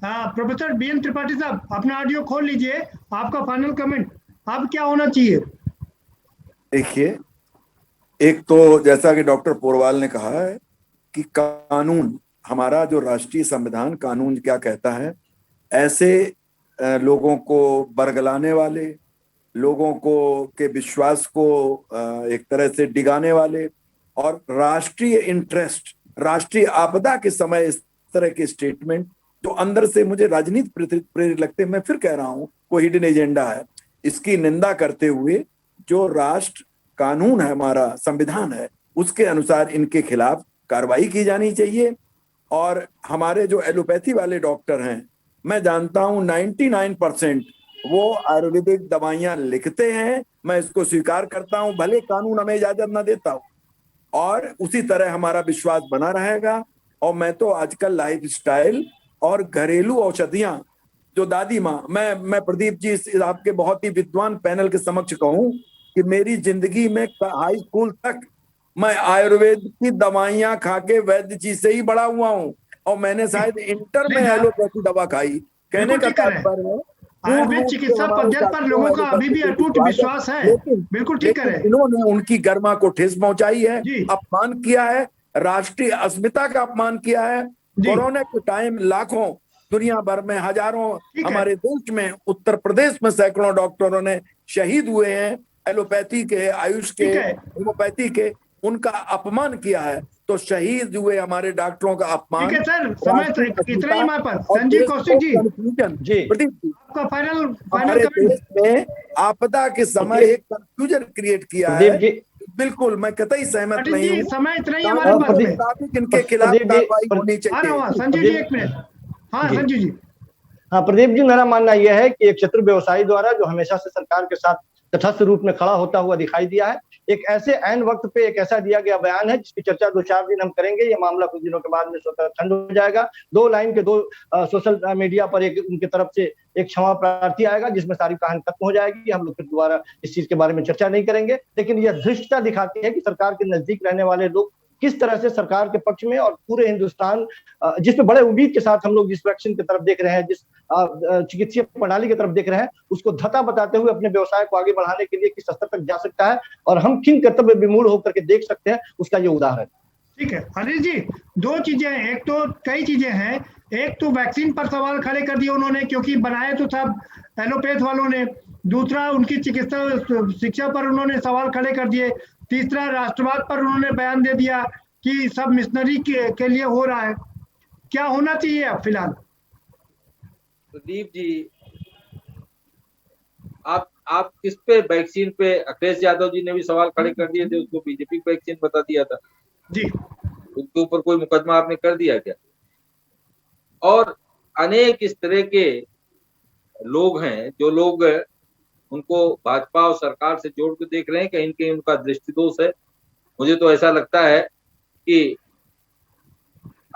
प्रोफेसर बीएन त्रिपाठी साहब अपना ऑडियो खोल लीजिए, आपका फाइनल कमेंट, अब क्या होना चाहिए? देखिए, एक तो जैसा कि डॉक्टर पोरवाल ने कहा है कि कानून, हमारा जो राष्ट्रीय संविधान कानून क्या कहता है, ऐसे लोगों को बरगलाने वाले, लोगों को के विश्वास को एक तरह से डिगाने वाले और राष्ट्रीय इंटरेस्ट, राष्ट्रीय आपदा के समय इस तरह के स्टेटमेंट जो अंदर से मुझे राजनीति प्रेरित लगते हैं, मैं फिर कह रहा हूं कोई हिडन एजेंडा है, इसकी निंदा करते हुए जो राष्ट्र कानून है, हमारा संविधान है, उसके अनुसार इनके खिलाफ कार्रवाई की जानी चाहिए। और हमारे जो एलोपैथी वाले डॉक्टर हैं, मैं जानता हूं 99% वो आयुर्वेदिक दवाइयां लिखते हैं, मैं इसको स्वीकार करता हूं, भले कानून हमें इजाजत ना देता हो, और उसी तरह हमारा विश्वास बना रहेगा। और मैं तो आजकल लाइफ स्टाइल और घरेलू औषधियां, जो दादी माँ, मैं प्रदीप जी आपके बहुत ही विद्वान पैनल के समक्ष कहूं कि मेरी जिंदगी में हाई स्कूल तक मैं आयुर्वेद की दवाइयां खा के वैद्य जी से ही बड़ा हुआ हूं, और मैंने शायद इंटर में एलोपैथी दवा खाई। कहने का तात्पर्य है आयुर्वेद चिकित्सा पद्धति पर लोगों का अभी भी अटूट विश्वास है। बिल्कुल ठीक है, इन्होंने उनकी गरिमा को ठेस पहुंचाई है, अपमान किया है, राष्ट्रीय अस्मिता का अपमान किया है। कोरोना के टाइम लाखों, दुनिया भर में हजारों, हमारे देश में उत्तर प्रदेश में सैकड़ों डॉक्टरों ने शहीद हुए हैं एलोपैथी के, आयुष के, होम्योपैथी के, उनका अपमान किया है। तो शहीद हुए हमारे डॉक्टरों का अपमान। ठीक है सर, समय इतना ही हमारे पास। संजीव कौशिक जी, आपका फाइनल देश में आपदा के समय एक कंफ्यूजन क्रिएट किया है। बिल्कुल, मैं कतई सहमत नहीं हूँ। समय इतना ही हमारे पास में, इनके खिलाफ कार्रवाई होनी चाहिए। संजीव जी एक मिनट। हाँ संजीव जी। हाँ प्रदीप जी, मेरा मानना यह है कि एक चतुर व्यवसायी द्वारा जो हमेशा से सरकार के साथ तटस्थ रूप में खड़ा होता हुआ दिखाई दिया है, एक ऐसे ऐन वक्त पे एक ऐसा दिया गया बयान है जिसकी चर्चा 2-4 दिन हम करेंगे। ये मामला कुछ दिनों के बाद में स्वतः ठंड हो जाएगा। 2 लाइन के 2 सोशल मीडिया पर एक उनके तरफ से एक क्षमा प्रार्थी आएगा जिसमें सारी कहानी खत्म हो जाएगी। हम लोग फिर दोबारा इस चीज के बारे में चर्चा नहीं करेंगे। लेकिन यह धृष्टता दिखाती है कि सरकार के नजदीक रहने वाले लोग किस तरह से सरकार के पक्ष में और पूरे हिंदुस्तान, जिस पे बड़े उम्मीद के साथ हम लोग जिस वैक्सीन की तरफ देख रहे हैं, जिस चिकित्सीय प्रणाली की तरफ देख रहे हैं, उसको धता बताते हुए अपने व्यवसाय को आगे बढ़ाने के लिए किस स्तर तक जा सकता है और हम किन कर्तव्य विमूढ़ होकर के देख सकते हैं, उसका ये उदाहरण। ठीक है अनिल जी, 2 चीजें हैं। एक तो कई चीजें हैं, एक तो वैक्सीन पर सवाल खड़े कर दिए उन्होंने, क्योंकि बनाए तो सब एलोपैथ वालों ने। दूसरा, उनकी चिकित्सा शिक्षा पर उन्होंने सवाल खड़े कर दिए। तीसरा, राष्ट्रवाद पर उन्होंने बयान दे दिया कि सब मिशनरी के लिए हो रहा है। क्या होना चाहिए अब फिलहाल? प्रदीप जी, आप किस पे वैक्सीन पे, अखिलेश यादव जी ने भी सवाल खड़े कर दिए थे, उसको बीजेपी वैक्सीन बता दिया था जी, उसके ऊपर कोई मुकदमा आपने कर दिया क्या? और अनेक इस तरह के लोग हैं जो लोग उनको भाजपा और सरकार से जोड़ के देख रहे हैं, कहीं कहीं उनका दृष्टि दोष है। मुझे तो ऐसा लगता है कि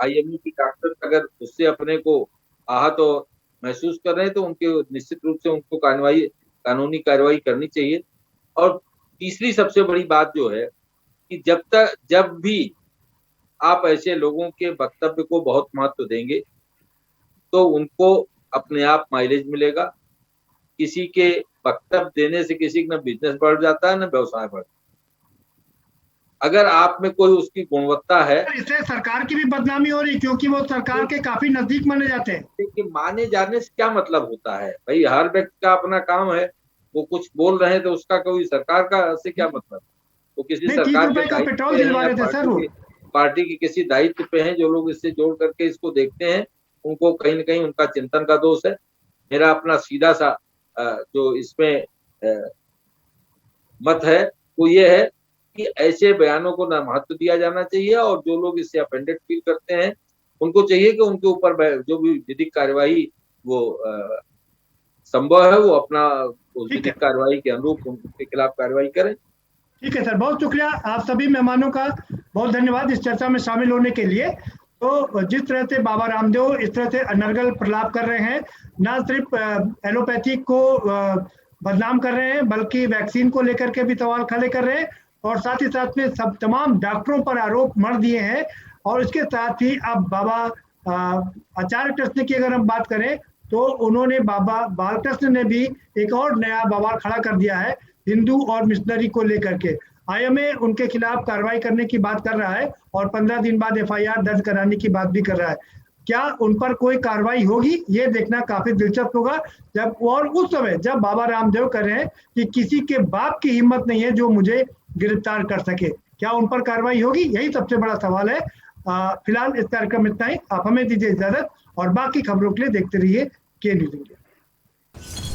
आईएमयू की डॉक्टर अगर उससे अपने को आहत और महसूस कर रहे हैं तो उनके निश्चित रूप से उनको कानूनी कार्रवाई करनी चाहिए। और तीसरी सबसे बड़ी बात जो है कि जब भी आप ऐसे लोगों के वक्तव्य को बहुत महत्व देंगे तो उनको अपने आप माइलेज मिलेगा। किसी के वक्तव्य देने से किसी का न बिजनेस बढ़ जाता है न व्यवसाय बढ़ता है। अगर आप में कोई उसकी गुणवत्ता है, इससे सरकार की भी बदनामी हो रही, क्योंकि वो सरकार के काफी नजदीक माने जाते हैं। देखिए, माने जाने से क्या मतलब होता है भाई? हर व्यक्ति का अपना काम है, वो कुछ बोल रहे हैं तो उसका कोई सरकार का से क्या मतलब? वो किसी सरकार के पेट्रोल दिलवा रहे थे सर, पार्टी के किसी दायित्व पे हैं। जो लोग इससे जोड़ करके इसको देखते हैं उनको कहीं न कहीं उनका चिंतन का दोष है। मेरा अपना सीधा सा जो इसमें मत है वो ये है कि ऐसे बयानों को न महत्व दिया जाना चाहिए, और जो लोग इससे ऑफेंडेड फील करते हैं उनको चाहिए कि उनके ऊपर जो भी विधिक कार्यवाही वो संभव है वो अपना विधिक कार्रवाई के अनुरूप उनके खिलाफ कार्रवाई करें। ठीक है सर, बहुत शुक्रिया आप सभी मेहमानों का, बहुत धन्यवाद इस चर्चा में शामिल होने के लिए। तो जिस तरह से बाबा रामदेव इस तरह से अनर्गल प्रलाप कर रहे हैं, ना सिर्फ एलोपैथी को बदनाम कर रहे हैं बल्कि वैक्सीन को लेकर के भी सवाल खड़े कर रहे हैं, और साथ ही साथ में सब तमाम डॉक्टरों पर आरोप मढ़ दिए हैं। और इसके साथ ही अब बाबा आचार्य कृष्ण की अगर हम बात करें तो उन्होंने बाबा बालकृष्ण ने भी एक और नया बवाल खड़ा कर दिया है हिंदू और मिशनरी को लेकर के। आईएमए उनके खिलाफ कार्रवाई करने की बात कर रहा है और 15 दिन बाद एफआईआर दर्ज कराने की बात भी कर रहा है। क्या उन पर कोई कार्रवाई होगी, ये देखना काफी दिलचस्प होगा। जब और उस समय जब बाबा रामदेव कह रहे हैं कि किसी के बाप की हिम्मत नहीं है जो मुझे गिरफ्तार कर सके, क्या उन पर कार्रवाई होगी, यही सबसे बड़ा सवाल है। फिलहाल इस कार्यक्रम में इतना ही, आप हमें दीजिए इजाजत और बाकी खबरों के लिए देखते रहिए के न्यूज़ इंडिया।